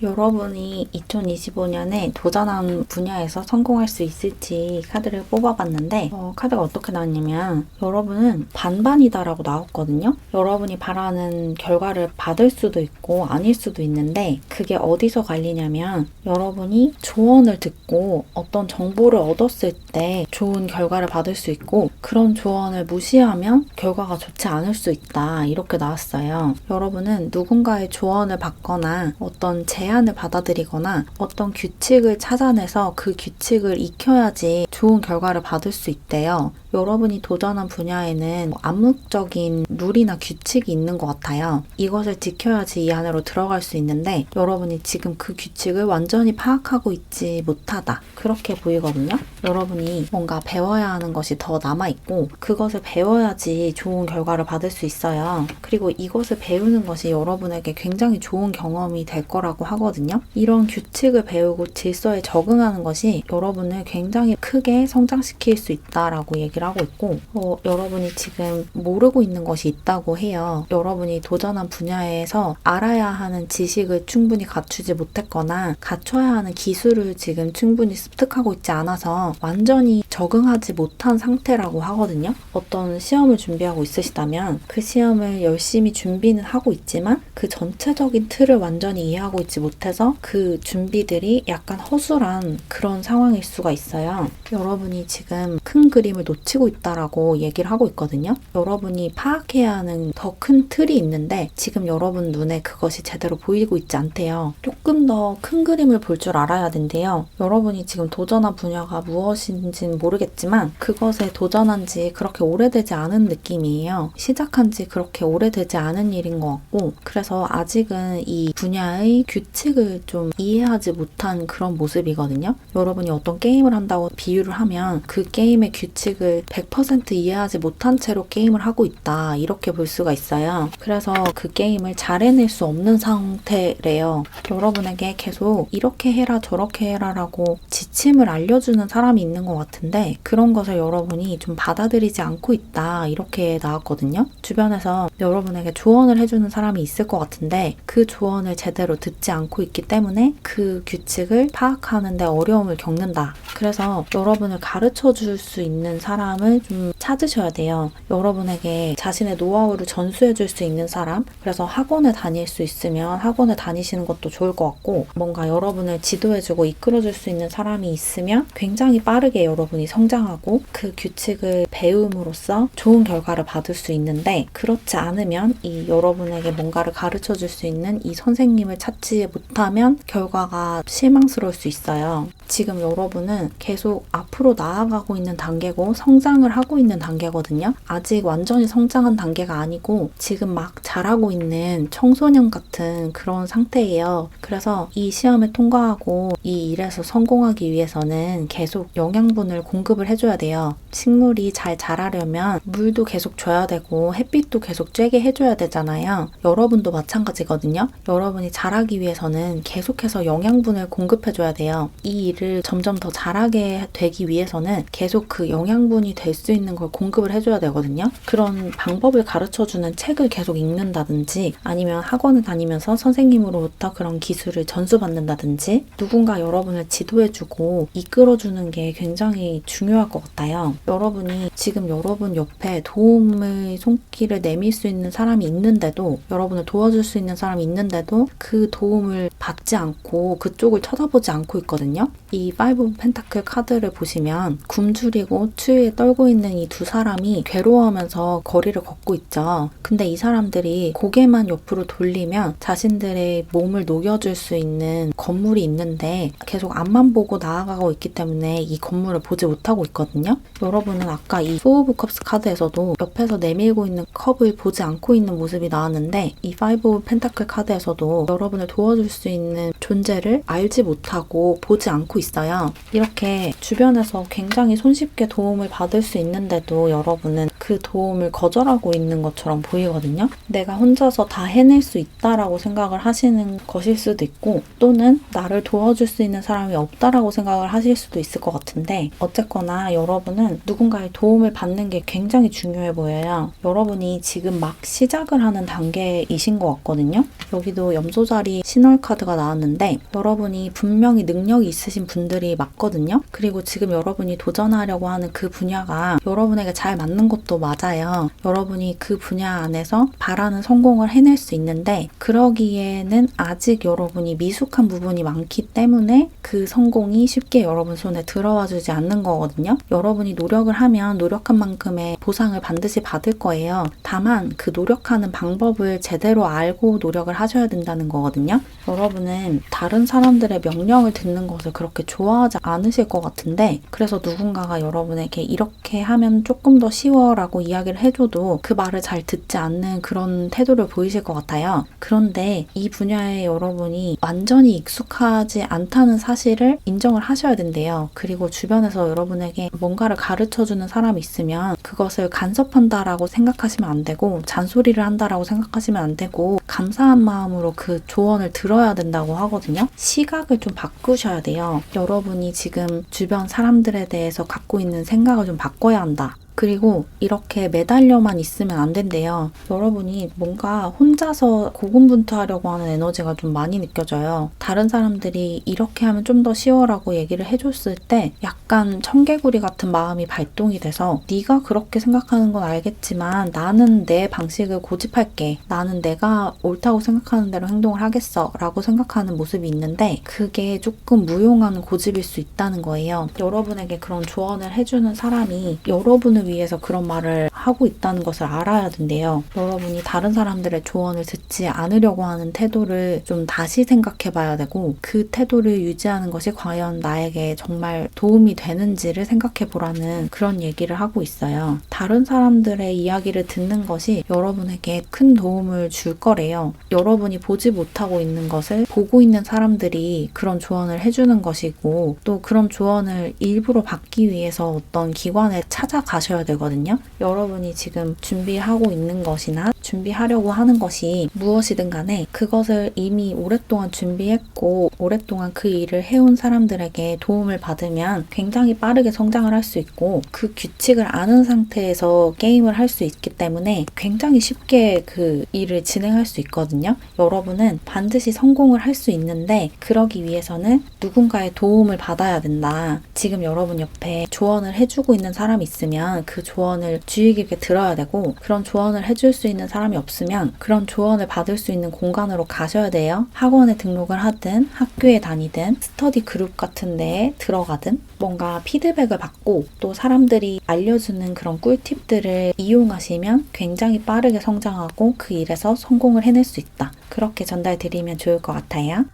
여러분이 2025년에 도전한 분야에서 성공할 수 있을지 카드를 뽑아봤는데 카드가 어떻게 나왔냐면 여러분은 반반이다라고 나왔거든요. 여러분이 바라는 결과를 받을 수도 있고 아닐 수도 있는데 그게 어디서 갈리냐면 여러분이 조언을 듣고 어떤 정보를 얻었을 때 좋은 결과를 받을 수 있고 그런 조언을 무시하면 결과가 좋지 않을 수 있다 이렇게 나왔어요. 여러분은 누군가의 조언을 받거나 어떤 제안을 받아들이거나 어떤 규칙을 찾아내서 그 규칙을 익혀야지 좋은 결과를 받을 수 있대요. 여러분이 도전한 분야에는 암묵적인 룰이나 규칙이 있는 것 같아요. 이것을 지켜야지 이 안으로 들어갈 수 있는데 여러분이 지금 그 규칙을 완전히 파악하고 있지 못하다. 그렇게 보이거든요. 여러분이 뭔가 배워야 하는 것이 더 남아있고 그것을 배워야지 좋은 결과를 받을 수 있어요. 그리고 이것을 배우는 것이 여러분에게 굉장히 좋은 경험이 될 거라고 하거든요. 하거든요. 이런 규칙을 배우고 질서에 적응하는 것이 여러분을 굉장히 크게 성장시킬 수 있다라고 얘기를 하고 있고, 여러분이 지금 모르고 있는 것이 있다고 해요. 여러분이 도전한 분야에서 알아야 하는 지식을 충분히 갖추지 못했거나 갖춰야 하는 기술을 지금 충분히 습득하고 있지 않아서 완전히 적응하지 못한 상태라고 하거든요. 어떤 시험을 준비하고 있으시다면 그 시험을 열심히 준비는 하고 있지만 그 전체적인 틀을 완전히 이해하고 있지 못해서 그 준비들이 약간 허술한 그런 상황일 수가 있어요. 여러분이 지금 큰 그림을 놓치고 있다라고 얘기를 하고 있거든요. 여러분이 파악해야 하는 더 큰 틀이 있는데 지금 여러분 눈에 그것이 제대로 보이고 있지 않대요. 조금 더 큰 그림을 볼 줄 알아야 된대요. 여러분이 지금 도전한 분야가 무엇인지는 모르겠지만 그것에 도전한 지 그렇게 오래되지 않은 느낌이에요. 시작한 지 그렇게 오래되지 않은 일인 것 같고, 그래서 아직은 이 분야의 규칙을 좀 이해하지 못한 그런 모습이거든요. 여러분이 어떤 게임을 한다고 비유를 하면 그 게임의 규칙을 100% 이해하지 못한 채로 게임을 하고 있다, 이렇게 볼 수가 있어요. 그래서 그 게임을 잘 해낼 수 없는 상태래요. 여러분에게 계속 이렇게 해라 저렇게 해라 라고 지침을 알려주는 사람이 있는 것 같은데 그런 것을 여러분이 좀 받아들이지 않고 있다, 이렇게 나왔거든요. 주변에서 여러분에게 조언을 해주는 사람이 있을 것 같은데 그 조언을 제대로 듣지 않고 있기 때문에 그 규칙을 파악하는데 어려움을 겪는다. 그래서 여러분을 가르쳐 줄 수 있는 사람을 좀 찾으셔야 돼요. 여러분에게 자신의 노하우를 전수해 줄 수 있는 사람, 그래서 학원에 다닐 수 있으면 학원에 다니시는 것도 좋을 것 같고, 뭔가 여러분을 지도해주고 이끌어줄 수 있는 사람이 있으면 굉장히 빠르게 여러분이 성장하고 그 규칙을 배움으로써 좋은 결과를 받을 수 있는데, 그렇지 않으면 이 여러분에게 뭔가를 가르쳐 줄 수 있는 이 선생님을 찾지 못하면 결과가 실망스러울 수 있어요. 지금 여러분은 계속 앞으로 나아가고 있는 단계고 성장을 하고 있는 단계거든요. 아직 완전히 성장한 단계가 아니고 지금 막 자라고 있는 청소년 같은 그런 상태예요. 그래서 이 시험을 통과하고 이 일에서 성공하기 위해서는 계속 영양분을 공급을 해줘야 돼요. 식물이 잘 자라려면 물도 계속 줘야 되고 햇빛도 계속 쬐게 해줘야 되잖아요. 여러분도 마찬가지거든요. 여러분이 자라기 위해서는 계속해서 영양분을 공급해줘야 돼요. 이 일을 점점 더 잘하게 되기 위해서는 계속 그 영양분이 될 수 있는 걸 공급을 해줘야 되거든요. 그런 방법을 가르쳐주는 책을 계속 읽는다든지 아니면 학원을 다니면서 선생님으로부터 그런 기술을 전수받는다든지 누군가 여러분을 지도해주고 이끌어주는 게 굉장히 중요할 것 같아요. 여러분이 지금 여러분 옆에 도움의 손길을 내밀 수 있는 사람이 있는데도, 여러분을 도와줄 수 있는 사람이 있는데도 그 도움을 받지 않고 그쪽을 쳐다보지 않고 있거든요. 이 파이브 오브 펜타클 카드를 보시면 굶주리고 추위에 떨고 있는 이 두 사람이 괴로워하면서 거리를 걷고 있죠. 근데 이 사람들이 고개만 옆으로 돌리면 자신들의 몸을 녹여줄 수 있는 건물이 있는데 계속 앞만 보고 나아가고 있기 때문에 이 건물을 보지 못하고 있거든요. 여러분은 아까 이 포 오브 컵스 카드에서도 옆에서 내밀고 있는 컵을 보지 않고 있는 모습이 나왔는데 이 파이브 오브 펜타클 카드에서도 여러분을 도와줄 수 있는 존재를 알지 못하고 보지 않고 있어요. 이렇게 주변에서 굉장히 손쉽게 도움을 받을 수 있는데도 여러분은 그 도움을 거절하고 있는 것처럼 보이거든요. 내가 혼자서 다 해낼 수 있다라고 생각을 하시는 것일 수도 있고, 또는 나를 도와줄 수 있는 사람이 없다라고 생각을 하실 수도 있을 것 같은데, 어쨌거나 여러분은 누군가의 도움을 받는 게 굉장히 중요해 보여요. 여러분이 지금 막 시작을 하는 단계이신 것 같거든요. 여기도 염소자리 신월 카드가 나왔는데 여러분이 분명히 능력이 있으신 분들이 맞거든요. 그리고 지금 여러분이 도전하려고 하는 그 분야가 여러분에게 잘 맞는 것도 맞아요. 여러분이 그 분야 안에서 바라는 성공을 해낼 수 있는데 그러기에는 아직 여러분이 미숙한 부분이 많기 때문에 그 성공이 쉽게 여러분 손에 들어와 주지 않는 거거든요. 여러분이 노력을 하면 노력한 만큼의 보상을 반드시 받을 거예요. 다만 그 노력하는 방법을 제대로 알고 노력을 하셔야 된다는 거거든요. 여러분은 다른 사람들의 명령을 듣는 것을 그렇게 좋아하지 않으실 것 같은데, 그래서 누군가가 여러분에게 이렇게 하면 조금 더 쉬워 라고 이야기를 해줘도 그 말을 잘 듣지 않는 그런 태도를 보이실 것 같아요. 그런데 이 분야에 여러분이 완전히 익숙하지 않다는 사실을 인정을 하셔야 된대요. 그리고 주변에서 여러분에게 뭔가를 가르쳐주는 사람이 사람이 있으면 그것을 간섭한다라고 생각하시면 안 되고 잔소리를 한다라고 생각하시면 안 되고 감사한 마음으로 그 조언을 들어야 된다고 하거든요. 시각을 좀 바꾸셔야 돼요. 여러분이 지금 주변 사람들에 대해서 갖고 있는 생각을 좀 바꿔야 한다. 그리고 이렇게 매달려만 있으면 안 된대요. 여러분이 뭔가 혼자서 고군분투하려고 하는 에너지가 좀 많이 느껴져요. 다른 사람들이 이렇게 하면 좀 더 쉬워라고 얘기를 해줬을 때 약간 청개구리 같은 마음이 발동이 돼서 네가 그렇게 생각하는 건 알겠지만 나는 내 방식을 고집할게. 나는 내가 옳다고 생각하는 대로 행동을 하겠어 라고 생각하는 모습이 있는데 그게 조금 무용한 고집일 수 있다는 거예요. 여러분에게 그런 조언을 해주는 사람이 여러분을 위해서 그런 말을 하고 있다는 것을 알아야 된대요. 여러분이 다른 사람들의 조언을 듣지 않으려고 하는 태도를 좀 다시 생각해 봐야 되고 그 태도를 유지하는 것이 과연 나에게 정말 도움이 되는지를 생각해 보라는 그런 얘기를 하고 있어요. 다른 사람들의 이야기를 듣는 것이 여러분에게 큰 도움을 줄 거래요. 여러분이 보지 못하고 있는 것을 보고 있는 사람들이 그런 조언을 해주는 것이고 또 그런 조언을 일부러 받기 위해서 어떤 기관에 찾아가셔야 되거든요. 여러분이 지금 준비하고 있는 것이나 준비하려고 하는 것이 무엇이든 간에 그것을 이미 오랫동안 준비했고 오랫동안 그 일을 해온 사람들에게 도움을 받으면 굉장히 빠르게 성장을 할 수 있고 그 규칙을 아는 상태에서 게임을 할 수 있기 때문에 굉장히 쉽게 그 일을 진행할 수 있거든요. 여러분은 반드시 성공을 할 수 있는데 그러기 위해서는 누군가의 도움을 받아야 된다. 지금 여러분 옆에 조언을 해주고 있는 사람이 있으면 그 조언을 주의 깊게 들어야 되고 그런 조언을 해줄 수 있는 사람이 없으면 그런 조언을 받을 수 있는 공간으로 가셔야 돼요. 학원에 등록을 하든 학교에 다니든 스터디 그룹 같은 데에 들어가든 뭔가 피드백을 받고 또 사람들이 알려주는 그런 꿀팁들을 이용하시면 굉장히 빠르게 성장하고 그 일에서 성공을 해낼 수 있다. 그렇게 전달드리면 좋을 것 같아요.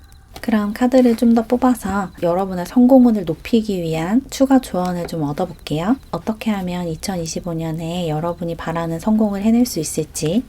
그럼 카드를 좀 더 뽑아서 여러분의 성공운을 높이기 위한 추가 조언을 좀 얻어볼게요. 어떻게 하면 2025년에 여러분이 바라는 성공을 해낼 수 있을지.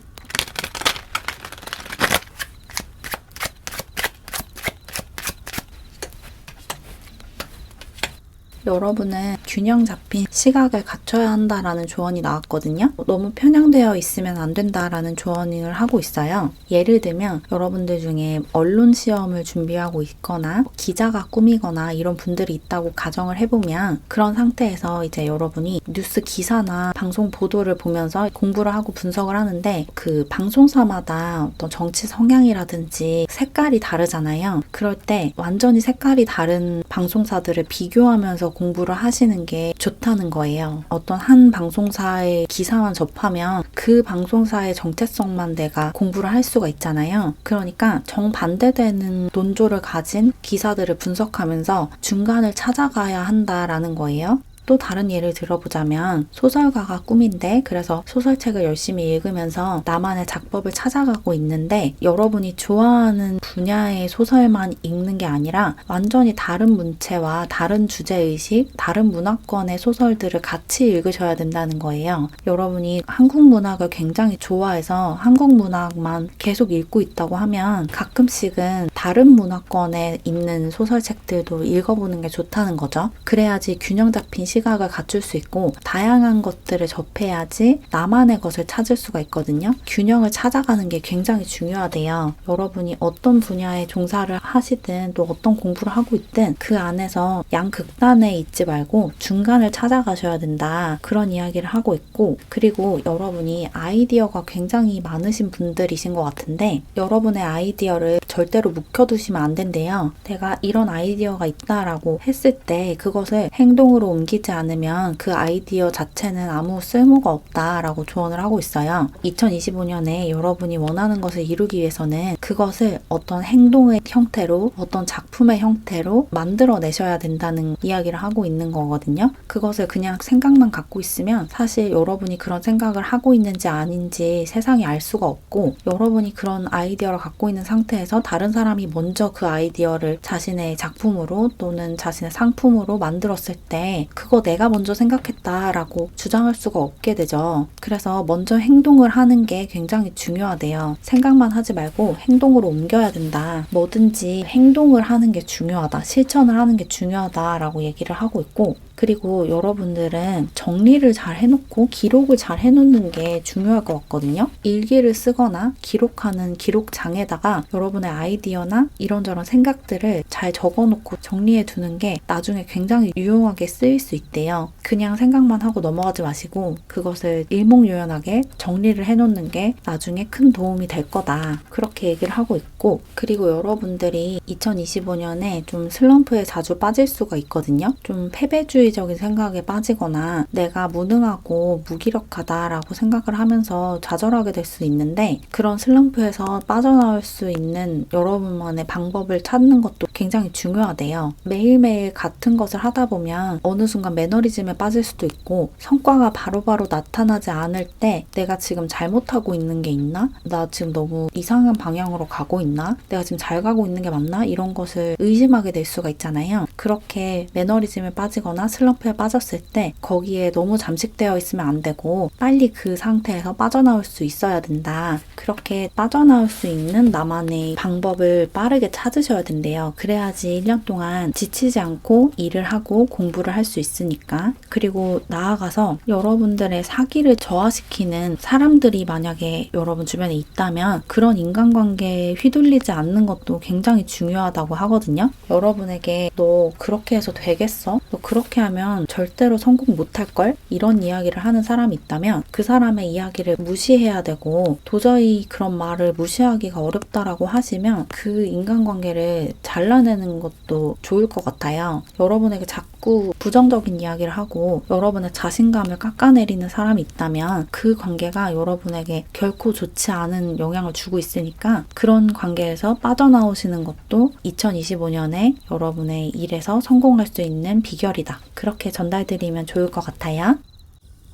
여러분은 균형 잡힌 시각을 갖춰야 한다라는 조언이 나왔거든요. 너무 편향되어 있으면 안 된다라는 조언을 하고 있어요. 예를 들면 여러분들 중에 언론 시험을 준비하고 있거나 기자가 꿈이거나 이런 분들이 있다고 가정을 해보면 그런 상태에서 이제 여러분이 뉴스 기사나 방송 보도를 보면서 공부를 하고 분석을 하는데 그 방송사마다 어떤 정치 성향이라든지 색깔이 다르잖아요. 그럴 때 완전히 색깔이 다른 방송사들을 비교하면서 공부를 하시는 게 좋다는 거예요. 어떤 한 방송사의 기사만 접하면 그 방송사의 정체성만 내가 공부를 할 수가 있잖아요. 그러니까 정반대되는 논조를 가진 기사들을 분석하면서 중간을 찾아가야 한다라는 거예요. 또 다른 예를 들어보자면 소설가가 꿈인데 그래서 소설책을 열심히 읽으면서 나만의 작법을 찾아가고 있는데 여러분이 좋아하는 분야의 소설만 읽는 게 아니라 완전히 다른 문체와 다른 주제의식, 다른 문화권의 소설들을 같이 읽으셔야 된다는 거예요. 여러분이 한국 문학을 굉장히 좋아해서 한국 문학만 계속 읽고 있다고 하면 가끔씩은 다른 문화권에 있는 소설책들도 읽어보는 게 좋다는 거죠. 그래야지 균형 잡힌 시각을 갖출 수 있고 다양한 것들을 접해야지 나만의 것을 찾을 수가 있거든요. 균형을 찾아가는 게 굉장히 중요하대요. 여러분이 어떤 분야에 종사를 하시든 또 어떤 공부를 하고 있든 그 안에서 양극단에 있지 말고 중간을 찾아가셔야 된다. 그런 이야기를 하고 있고 그리고 여러분이 아이디어가 굉장히 많으신 분들이신 것 같은데 여러분의 아이디어를 절대로 묵혀두시면 안 된대요. 내가 이런 아이디어가 있다라고 했을 때 그것을 행동으로 옮기지 않으면 그 아이디어 자체는 아무 쓸모가 없다라고 조언을 하고 있어요. 2025년에 여러분이 원하는 것을 이루기 위해서는 그것을 어떤 행동의 형태로 어떤 작품의 형태로 만들어내셔야 된다는 이야기를 하고 있는 거거든요. 그것을 그냥 생각만 갖고 있으면 사실 여러분이 그런 생각을 하고 있는지 아닌지 세상이 알 수가 없고 여러분이 그런 아이디어를 갖고 있는 상태에서 다른 사람이 먼저 그 아이디어를 자신의 작품으로 또는 자신의 상품으로 만들었을 때 그거 내가 먼저 생각했다라고 주장할 수가 없게 되죠. 그래서 먼저 행동을 하는 게 굉장히 중요하대요. 생각만 하지 말고 행동으로 옮겨야 된다. 뭐든지 행동을 하는 게 중요하다. 실천을 하는 게 중요하다라고 얘기를 하고 있고 그리고 여러분들은 정리를 잘 해놓고 기록을 잘 해놓는 게 중요할 것 같거든요. 일기를 쓰거나 기록하는 기록장에다가 여러분의 아이디어나 이런저런 생각들을 잘 적어놓고 정리해 두는 게 나중에 굉장히 유용하게 쓰일 수 있대요. 그냥 생각만 하고 넘어가지 마시고 그것을 일목요연하게 정리를 해놓는 게 나중에 큰 도움이 될 거다. 그렇게 얘기를 하고 있고, 그리고 여러분들이 2025년에 좀 슬럼프에 자주 빠질 수가 있거든요. 좀 패배주의적인 생각에 빠지거나 내가 무능하고 무기력하다라고 생각을 하면서 좌절하게 될 수 있는데, 그런 슬럼프에서 빠져나올 수 있는 여러분만의 방법을 찾는 것도 굉장히 중요하대요. 매일매일 같은 것을 하다 보면 어느 순간 매너리즘에 빠질 수도 있고, 성과가 바로바로 나타나지 않을 때 내가 지금 잘못하고 있는 게 있나? 나 지금 너무 이상한 방향으로 가고 있나? 내가 지금 잘 가고 있는 게 맞나? 이런 것을 의심하게 될 수가 있잖아요. 그렇게 매너리즘에 빠지거나 슬럼프에 빠졌을 때 거기에 너무 잠식되어 있으면 안 되고 빨리 그 상태에서 빠져나올 수 있어야 된다. 그렇게 빠져나올 수 있는 나만의 방법을 빠르게 찾으셔야 된대요. 그래야지 1년 동안 지치지 않고 일을 하고 공부를 할 수 있으니까. 그리고 나아가서 여러분들의 사기를 저하시키는 사람들이 만약에 여러분 주변에 있다면 그런 인간관계에 휘둘리지 않는 것도 굉장히 중요하다고 하거든요. 여러분에게 너 그렇게 해서 되겠어? 너 그렇게 하면 절대로 성공 못할걸? 이런 이야기를 하는 사람이 있다면 그 사람의 이야기를 무시해야 되고, 도저히 그런 말을 무시하기가 어렵다라고 하시면 그 인간관계를 잘라내는 것도 좋을 것 같아요. 여러분에게 자꾸 부정적인 이야기를 하고 여러분의 자신감을 깎아내리는 사람이 있다면 그 관계가 여러분에게 결코 좋지 않은 영향을 주고 있으니까 그런 관계에서 빠져나오시는 것도 2025년에 여러분의 일에서 성공할 수 있는 비결이다. 그렇게 전달드리면 좋을 것 같아요.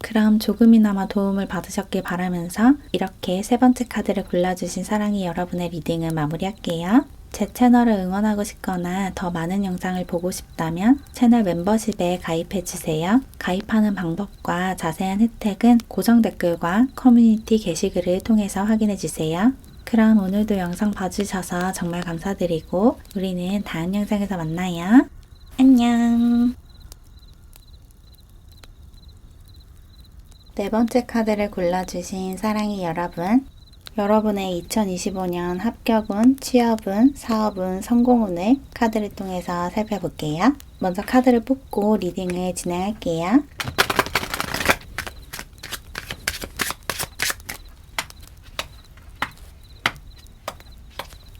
그럼 조금이나마 도움을 받으셨길 바라면서 이렇게 세 번째 카드를 골라주신 사랑이 여러분의 리딩을 마무리할게요. 제 채널을 응원하고 싶거나 더 많은 영상을 보고 싶다면 채널 멤버십에 가입해주세요. 가입하는 방법과 자세한 혜택은 고정 댓글과 커뮤니티 게시글을 통해서 확인해주세요. 그럼 오늘도 영상 봐주셔서 정말 감사드리고 우리는 다음 영상에서 만나요. 안녕. 네 번째 카드를 골라주신 사랑이 여러분, 여러분의 2025년 합격운, 취업운, 사업운, 성공운을 카드를 통해서 살펴볼게요. 먼저 카드를 뽑고 리딩을 진행할게요.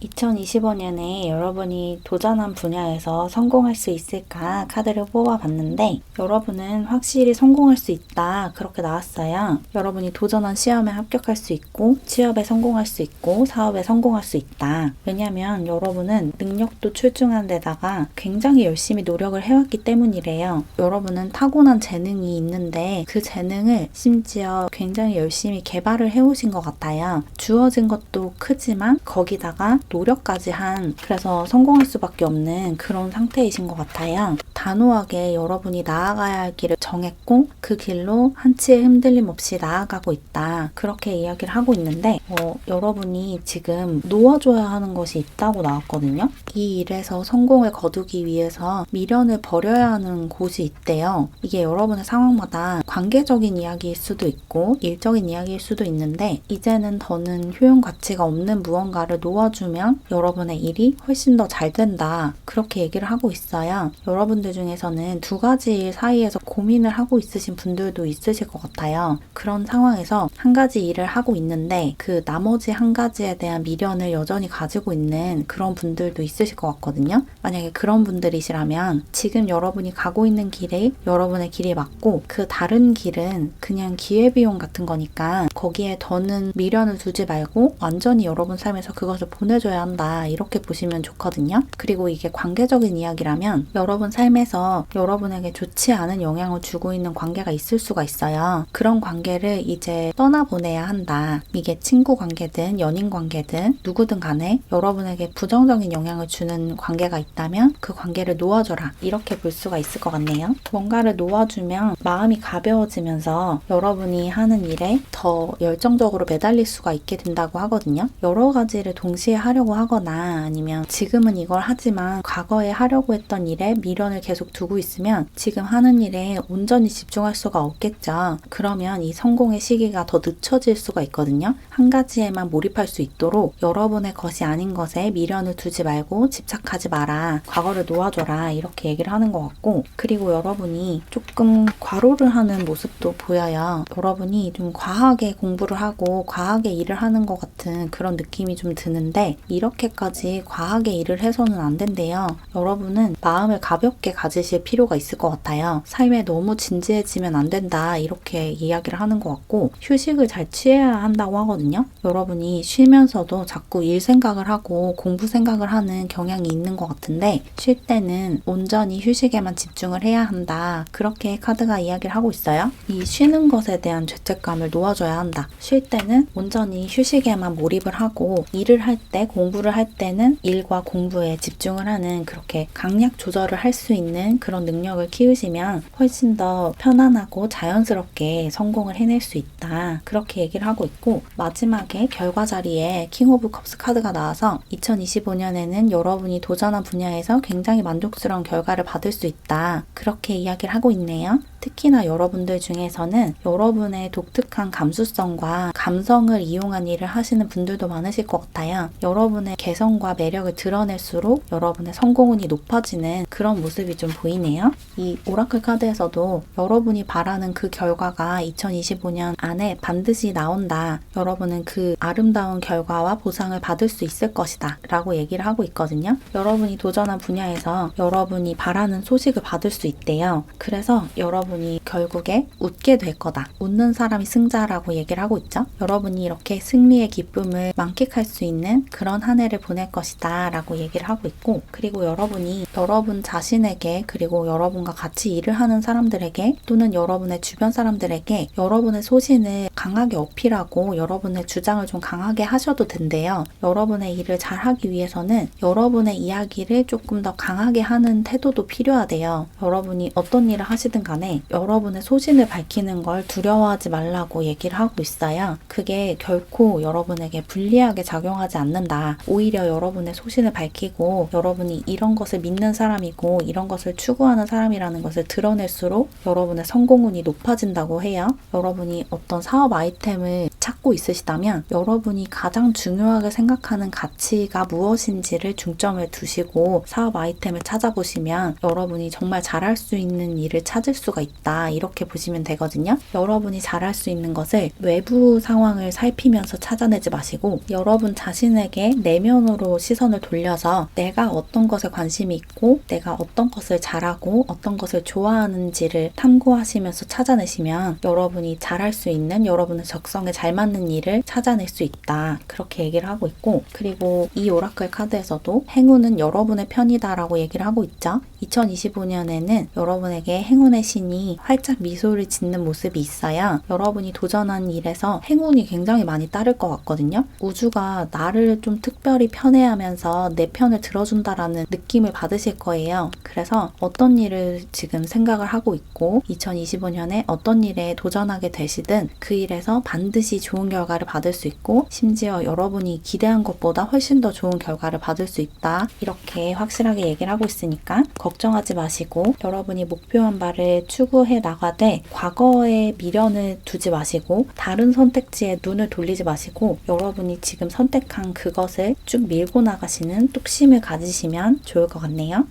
2025년에 여러분이 도전한 분야에서 성공할 수 있을까 카드를 뽑아봤는데 여러분은 확실히 성공할 수 있다 그렇게 나왔어요. 여러분이 도전한 시험에 합격할 수 있고 취업에 성공할 수 있고 사업에 성공할 수 있다. 왜냐면 여러분은 능력도 출중한 데다가 굉장히 열심히 노력을 해왔기 때문이래요. 여러분은 타고난 재능이 있는데 그 재능을 심지어 굉장히 열심히 개발을 해오신 것 같아요. 주어진 것도 크지만 거기다가 노력까지 한, 그래서 성공할 수밖에 없는 그런 상태이신 것 같아요. 단호하게 여러분이 나아가야 할 길을 정했고 그 길로 한치의 흔들림 없이 나아가고 있다. 그렇게 이야기를 하고 있는데 여러분이 지금 놓아줘야 하는 것이 있다고 나왔거든요. 이 일에서 성공을 거두기 위해서 미련을 버려야 하는 곳이 있대요. 이게 여러분의 상황마다 관계적인 이야기일 수도 있고 일적인 이야기일 수도 있는데 이제는 더는 효용 가치가 없는 무언가를 놓아주면 여러분의 일이 훨씬 더 잘 된다. 그렇게 얘기를 하고 있어요. 여러분들 중에서는 두 가지 일 사이에서 고민을 하고 있으신 분들도 있으실 것 같아요. 그런 상황에서 한 가지 일을 하고 있는데 그 나머지 한 가지에 대한 미련을 여전히 가지고 있는 그런 분들도 있으실 것 같거든요. 만약에 그런 분들이시라면 지금 여러분이 가고 있는 길에 여러분의 길이 맞고 그 다른 길은 그냥 기회비용 같은 거니까 거기에 더는 미련을 두지 말고 완전히 여러분 삶에서 그것을 보내줘야 한다. 이렇게 보시면 좋거든요. 그리고 이게 관계적인 이야기라면 여러분 삶에서 여러분에게 좋지 않은 영향을 주고 있는 관계가 있을 수가 있어요. 그런 관계를 이제 떠나보내야 한다. 이게 친구 관계든 연인 관계든 누구든 간에 여러분에게 부정적인 영향을 주는 관계가 있다면 그 관계를 놓아줘라. 이렇게 볼 수가 있을 것 같네요. 뭔가를 놓아주면 마음이 가벼워지면서 여러분이 하는 일에 더 열정적으로 매달릴 수가 있게 된다고 하거든요. 여러 가지를 동시에 하려고 하려고 하거나 아니면 지금은 이걸 하지만 과거에 하려고 했던 일에 미련을 계속 두고 있으면 지금 하는 일에 온전히 집중할 수가 없겠죠. 그러면 이 성공의 시기가 더 늦춰질 수가 있거든요. 한 가지에만 몰입할 수 있도록 여러분의 것이 아닌 것에 미련을 두지 말고 집착하지 마라. 과거를 놓아줘라. 이렇게 얘기를 하는 것 같고, 그리고 여러분이 조금 과로를 하는 모습도 보여요. 여러분이 좀 과하게 공부를 하고 과하게 일을 하는 것 같은 그런 느낌이 좀 드는데 이렇게까지 과하게 일을 해서는 안 된대요. 여러분은 마음을 가볍게 가지실 필요가 있을 것 같아요. 삶에 너무 진지해지면 안 된다 이렇게 이야기를 하는 것 같고, 휴식을 잘 취해야 한다고 하거든요. 여러분이 쉬면서도 자꾸 일 생각을 하고 공부 생각을 하는 경향이 있는 것 같은데 쉴 때는 온전히 휴식에만 집중을 해야 한다. 그렇게 카드가 이야기를 하고 있어요. 이 쉬는 것에 대한 죄책감을 놓아줘야 한다. 쉴 때는 온전히 휴식에만 몰입을 하고 일을 할 때, 공부를 할 때는 일과 공부에 집중을 하는 그렇게 강약 조절을 할 수 있는 그런 능력을 키우시면 훨씬 더 편안하고 자연스럽게 성공을 해낼 수 있다. 그렇게 얘기를 하고 있고, 마지막에 결과 자리에 킹 오브 컵스 카드가 나와서 2025년에는 여러분이 도전한 분야에서 굉장히 만족스러운 결과를 받을 수 있다. 그렇게 이야기를 하고 있네요. 특히나 여러분들 중에서는 여러분의 독특한 감수성과 감성을 이용한 일을 하시는 분들도 많으실 것 같아요. 여러분의 개성과 매력을 드러낼수록 여러분의 성공운이 높아지는 그런 모습이 좀 보이네요. 이 오라클 카드에서도 여러분이 바라는 그 결과가 2025년 안에 반드시 나온다. 여러분은 그 아름다운 결과와 보상을 받을 수 있을 것이다. 라고 얘기를 하고 있거든요. 여러분이 도전한 분야에서 여러분이 바라는 소식을 받을 수 있대요. 그래서 여러분이 결국에 웃게 될 거다. 웃는 사람이 승자라고 얘기를 하고 있죠. 여러분이 이렇게 승리의 기쁨을 만끽할 수 있는 그런 한 해를 보낼 것이다 라고 얘기를 하고 있고, 그리고 여러분이 여러분 자신에게, 그리고 여러분과 같이 일을 하는 사람들에게, 또는 여러분의 주변 사람들에게 여러분의 소신을 강하게 어필하고 여러분의 주장을 좀 강하게 하셔도 된대요. 여러분의 일을 잘 하기 위해서는 여러분의 이야기를 조금 더 강하게 하는 태도도 필요하대요. 여러분이 어떤 일을 하시든 간에 여러분의 소신을 밝히는 걸 두려워하지 말라고 얘기를 하고 있어요. 그게 결코 여러분에게 불리하게 작용하지 않는다. 오히려 여러분의 소신을 밝히고 여러분이 이런 것을 믿는 사람이고 이런 것을 추구하는 사람이라는 것을 드러낼수록 여러분의 성공운이 높아진다고 해요. 여러분이 어떤 사업 아이템을 찾고 있으시다면 여러분이 가장 중요하게 생각하는 가치가 무엇인지를 중점을 두시고 사업 아이템을 찾아보시면 여러분이 정말 잘할 수 있는 일을 찾을 수가 있다. 이렇게 보시면 되거든요. 여러분이 잘할 수 있는 것을 외부 상황을 살피면서 찾아내지 마시고 여러분 자신에게 내면으로 시선을 돌려서 내가 어떤 것에 관심이 있고 내가 어떤 것을 잘하고 어떤 것을 좋아하는지를 탐구하시면서 찾아내시면 여러분이 잘할 수 있는, 여러분의 적성에 잘 맞는 일을 찾아낼 수 있다. 그렇게 얘기를 하고 있고, 그리고 이 오라클 카드에서도 행운은 여러분의 편이다라고 얘기를 하고 있죠. 2025년에는 여러분에게 행운의 신이 활짝 미소를 짓는 모습이 있어요. 여러분이 도전한 일에서 행운이 굉장히 많이 따를 것 같거든요. 우주가 나를 좀 특별히 편애하면서 내 편을 들어준다라는 느낌을 받으실 거예요. 그래서 어떤 일을 지금 생각을 하고 있고 2025년에 어떤 일에 도전하게 되시든 그 일에서 반드시 좋은 결과를 받을 수 있고 심지어 여러분이 기대한 것보다 훨씬 더 좋은 결과를 받을 수 있다. 이렇게 확실하게 얘기를 하고 있으니까 걱정하지 마시고 여러분이 목표한 바를 추구해 나가되 과거에 미련을 두지 마시고 다른 선택지에 눈을 돌리지 마시고 여러분이 지금 선택한 그것을 쭉 밀고 나가시는 뚝심을 가지시면 좋을 것 같네요.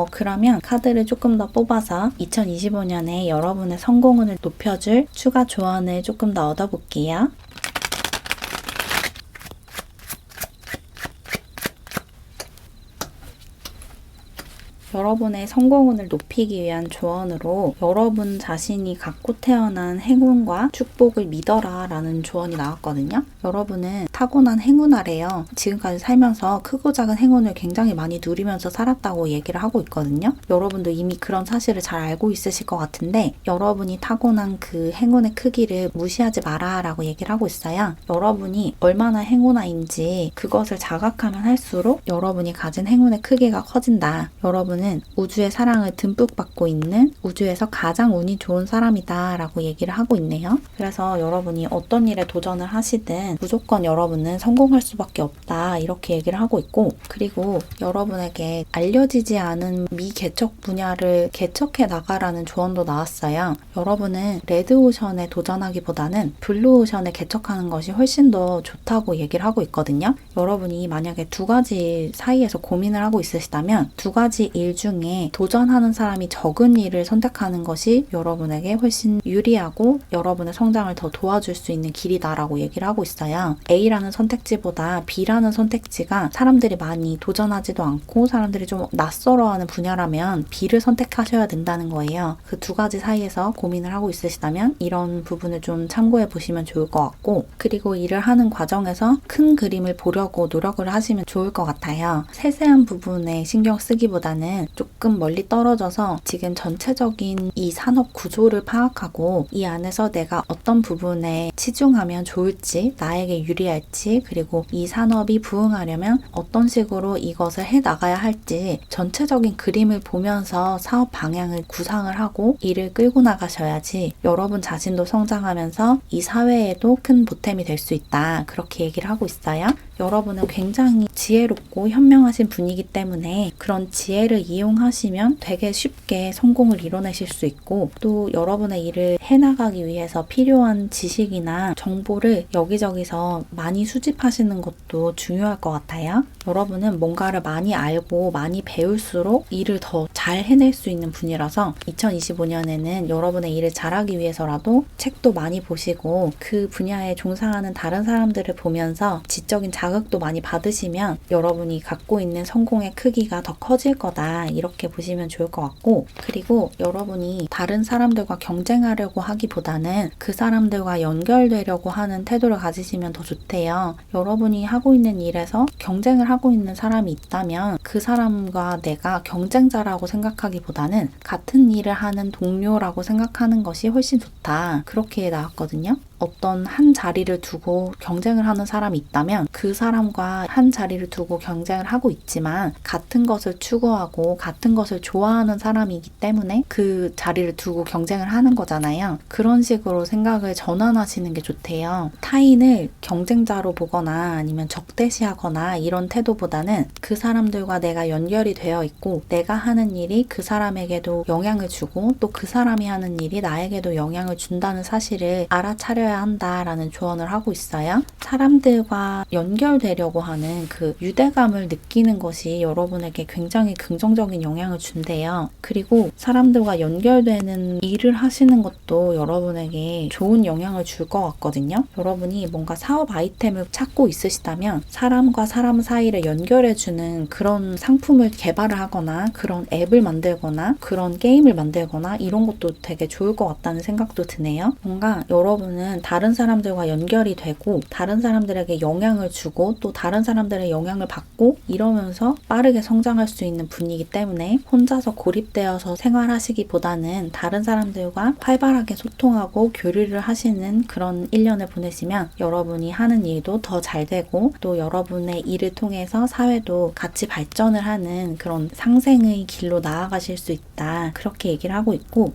그러면 카드를 조금 더 뽑아서 2025년에 여러분의 성공운을 높여줄 추가 조언을 조금 더 얻어볼게요. 여러분의 성공운을 높이기 위한 조언으로 여러분 자신이 갖고 태어난 행운과 축복을 믿어라 라는 조언이 나왔거든요. 여러분은 타고난 행운아래요. 지금까지 살면서 크고 작은 행운을 굉장히 많이 누리면서 살았다고 얘기를 하고 있거든요. 여러분도 이미 그런 사실을 잘 알고 있으실 것 같은데 여러분이 타고난 그 행운의 크기를 무시하지 마라 라고 얘기를 하고 있어요. 여러분이 얼마나 행운아인지 그것을 자각하면 할수록 여러분이 가진 행운의 크기가 커진다. 여러분은 여러분은 우주의 사랑을 듬뿍 받고 있는 우주에서 가장 운이 좋은 사람이다 라고 얘기를 하고 있네요. 그래서 여러분이 어떤 일에 도전을 하시든 무조건 여러분은 성공할 수밖에 없다 이렇게 얘기를 하고 있고, 그리고 여러분에게 알려지지 않은 미개척 분야를 개척해 나가라는 조언도 나왔어요. 여러분은 레드오션에 도전하기보다는 블루오션에 개척하는 것이 훨씬 더 좋다고 얘기를 하고 있거든요. 여러분이 만약에 두 가지 사이에서 고민을 하고 있으시다면 두 가지 일 중에 도전하는 사람이 적은 일을 선택하는 것이 여러분에게 훨씬 유리하고 여러분의 성장을 더 도와줄 수 있는 길이다라고 얘기를 하고 있어요. A라는 선택지보다 B라는 선택지가 사람들이 많이 도전하지도 않고 사람들이 좀 낯설어하는 분야라면 B를 선택하셔야 된다는 거예요. 그 두 가지 사이에서 고민을 하고 있으시다면 이런 부분을 좀 참고해 보시면 좋을 것 같고, 그리고 일을 하는 과정에서 큰 그림을 보려고 노력을 하시면 좋을 것 같아요. 세세한 부분에 신경 쓰기보다는 조금 멀리 떨어져서 지금 전체적인 이 산업 구조를 파악하고 이 안에서 내가 어떤 부분에 치중하면 좋을지, 나에게 유리할지, 그리고 이 산업이 부흥하려면 어떤 식으로 이것을 해 나가야 할지 전체적인 그림을 보면서 사업 방향을 구상을 하고 일을 끌고 나가셔야지 여러분 자신도 성장하면서 이 사회에도 큰 보탬이 될 수 있다. 그렇게 얘기를 하고 있어요. 여러분은 굉장히 지혜롭고 현명하신 분이기 때문에 그런 지혜를 이용하시면 되게 쉽게 성공을 이뤄내실 수 있고, 또 여러분의 일을 해나가기 위해서 필요한 지식이나 정보를 여기저기서 많이 수집하시는 것도 중요할 것 같아요. 여러분은 뭔가를 많이 알고 많이 배울수록 일을 더 잘 해낼 수 있는 분이라서 2025년에는 여러분의 일을 잘하기 위해서라도 책도 많이 보시고 그 분야에 종사하는 다른 사람들을 보면서 지적인 자극도 많이 받으시면 여러분이 갖고 있는 성공의 크기가 더 커질 거다 이렇게 보시면 좋을 것 같고, 그리고 여러분이 다른 사람들과 경쟁하려고 하기보다는 그 사람들과 연결되려고 하는 태도를 가지시면 더 좋대요. 여러분이 하고 있는 일에서 경쟁을 하고 있는 사람이 있다면 그 사람과 내가 경쟁자라고 생각하기보다는 같은 일을 하는 동료라고 생각하는 것이 훨씬 좋다. 그렇게 나왔거든요. 어떤 한 자리를 두고 경쟁을 하는 사람이 있다면 그 사람과 한 자리를 두고 경쟁을 하고 있지만 같은 것을 추구하고 같은 것을 좋아하는 사람이기 때문에 그 자리를 두고 경쟁을 하는 거잖아요. 그런 식으로 생각을 전환하시는 게 좋대요. 타인을 경쟁자로 보거나 아니면 적대시하거나 이런 태도보다는 그 사람들과 내가 연결이 되어 있고 내가 하는 일이 그 사람에게도 영향을 주고 또 그 사람이 하는 일이 나에게도 영향을 준다는 사실을 알아차려야 한다라는 조언을 하고 있어요. 사람들과 연결되려고 하는 그 유대감을 느끼는 것이 여러분에게 굉장히 긍정적인 영향을 준대요. 그리고 사람들과 연결되는 일을 하시는 것도 여러분에게 좋은 영향을 줄 것 같거든요. 여러분이 뭔가 사업 아이템을 찾고 있으시다면 사람과 사람 사이를 연결해주는 그런 상품을 개발을 하거나 그런 앱을 만들거나 그런 게임을 만들거나 이런 것도 되게 좋을 것 같다는 생각도 드네요. 뭔가 여러분은 다른 사람들과 연결이 되고 다른 사람들에게 영향을 주고 또 다른 사람들의 영향을 받고 이러면서 빠르게 성장할 수 있는 분이기 때문에 혼자서 고립되어서 생활하시기보다는 다른 사람들과 활발하게 소통하고 교류를 하시는 그런 1년을 보내시면 여러분이 하는 일도 더 잘 되고 또 여러분의 일을 통해서 사회도 같이 발전을 하는 그런 상생의 길로 나아가실 수 있다. 그렇게 얘기를 하고 있고,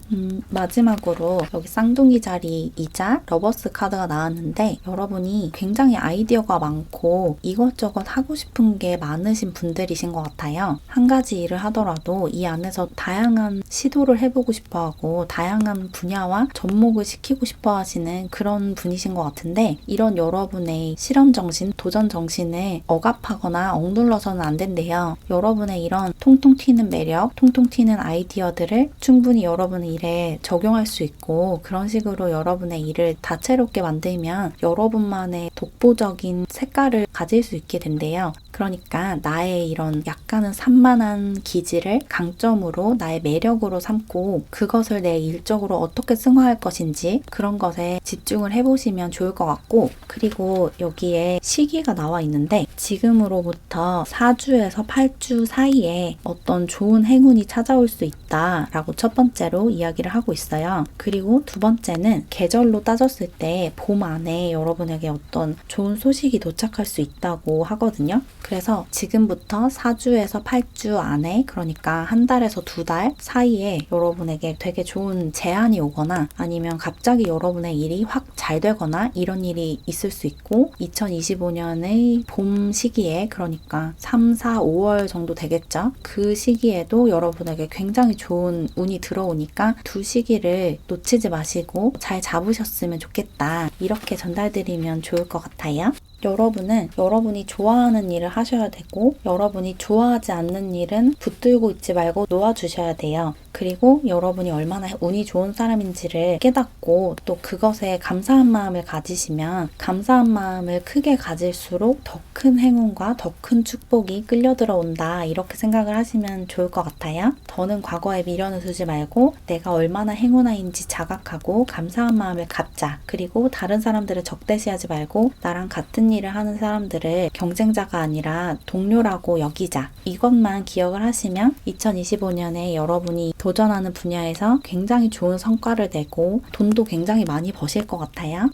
마지막으로 여기 쌍둥이 자리이자 러버스 카드가 나왔는데 여러분이 굉장히 아이디어가 많고 이것저것 하고 싶은 게 많으신 분들이신 것 같아요. 한 가지 일을 하더라도 이 안에서 다양한 시도를 해보고 싶어하고 다양한 분야와 접목을 시키고 싶어 하시는 그런 분이신 것 같은데, 이런 여러분의 실험정신, 도전정신을 억압하거나 억눌러서는 안 된대요. 여러분의 이런 통통 튀는 매력, 통통 튀는 아이디어들을 충분히 여러분의 일에 적용할 수 있고 그런 식으로 여러분의 일을 다채롭게 만들면 여러분만의 독보적인 색깔을 가질 수 있게 된대요. 그러니까 나의 이런 약간은 산만한 기질을 강점으로 나의 매력으로 삼고 그것을 내 일적으로 어떻게 승화할 것인지 그런 것에 집중을 해보시면 좋을 것 같고, 그리고 여기에 시기가 나와 있는데 지금으로부터 4주에서 8주 사이에 어떤 좋은 행운이 찾아올 수 있다라고 첫 번째로 이야기를 하고 있어요. 그리고 두 번째는 계절로 따졌을 때 봄 안에 여러분에게 어떤 좋은 소식이 도착할 수 있다고 하거든요. 그래서 지금부터 4주에서 8주 안에, 그러니까 한 달에서 2달 사이에 여러분에게 되게 좋은 제안이 오거나 아니면 갑자기 여러분의 일이 확 잘 되거나 이런 일이 있을 수 있고, 2025년의 봄 시기에, 그러니까 3, 4, 5월 정도 되겠죠? 그 시기에도 여러분에게 굉장히 좋은 운이 들어오니까 두 시기를 놓치지 마시고 잘 잡으셨으면 좋겠다. 이렇게 전달드리면 좋을 것 같아요. 여러분은 여러분이 좋아하는 일을 하셔야 되고, 여러분이 좋아하지 않는 일은 붙들고 있지 말고 놓아주셔야 돼요. 그리고 여러분이 얼마나 운이 좋은 사람인지를 깨닫고 또 그것에 감사한 마음을 가지시면, 감사한 마음을 크게 가질수록 더 큰 행운과 더 큰 축복이 끌려 들어온다. 이렇게 생각을 하시면 좋을 것 같아요. 더는 과거에 미련을 두지 말고 내가 얼마나 행운아인지 자각하고 감사한 마음을 갖자. 그리고 다른 사람들을 적대시하지 말고 나랑 같은 일을 하는 사람들을 경쟁자가 아니라 동료라고 여기자. 이것만 기억을 하시면 2025년에 여러분이 도전하는 분야에서 굉장히 좋은 성과를 내고 돈도 굉장히 많이 버실 것 같아요.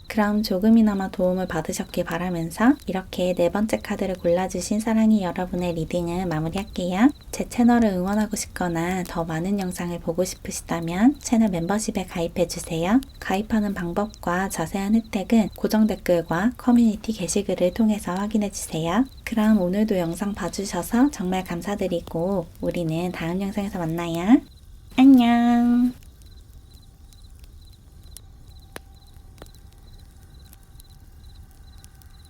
그럼 조금이나마 도움을 받으셨길 바라면서 이렇게 4번째 카드를 골라주신 사랑이 여러분의 리딩을 마무리할게요. 제 채널을 응원하고 싶거나 더 많은 영상을 보고 싶으시다면 채널 멤버십에 가입해주세요. 가입하는 방법과 자세한 혜택은 고정 댓글과 커뮤니티 게시글을 통해서 확인해주세요. 그럼 오늘도 영상 봐주셔서 정말 감사드리고 우리는 다음 영상에서 만나요. 안녕.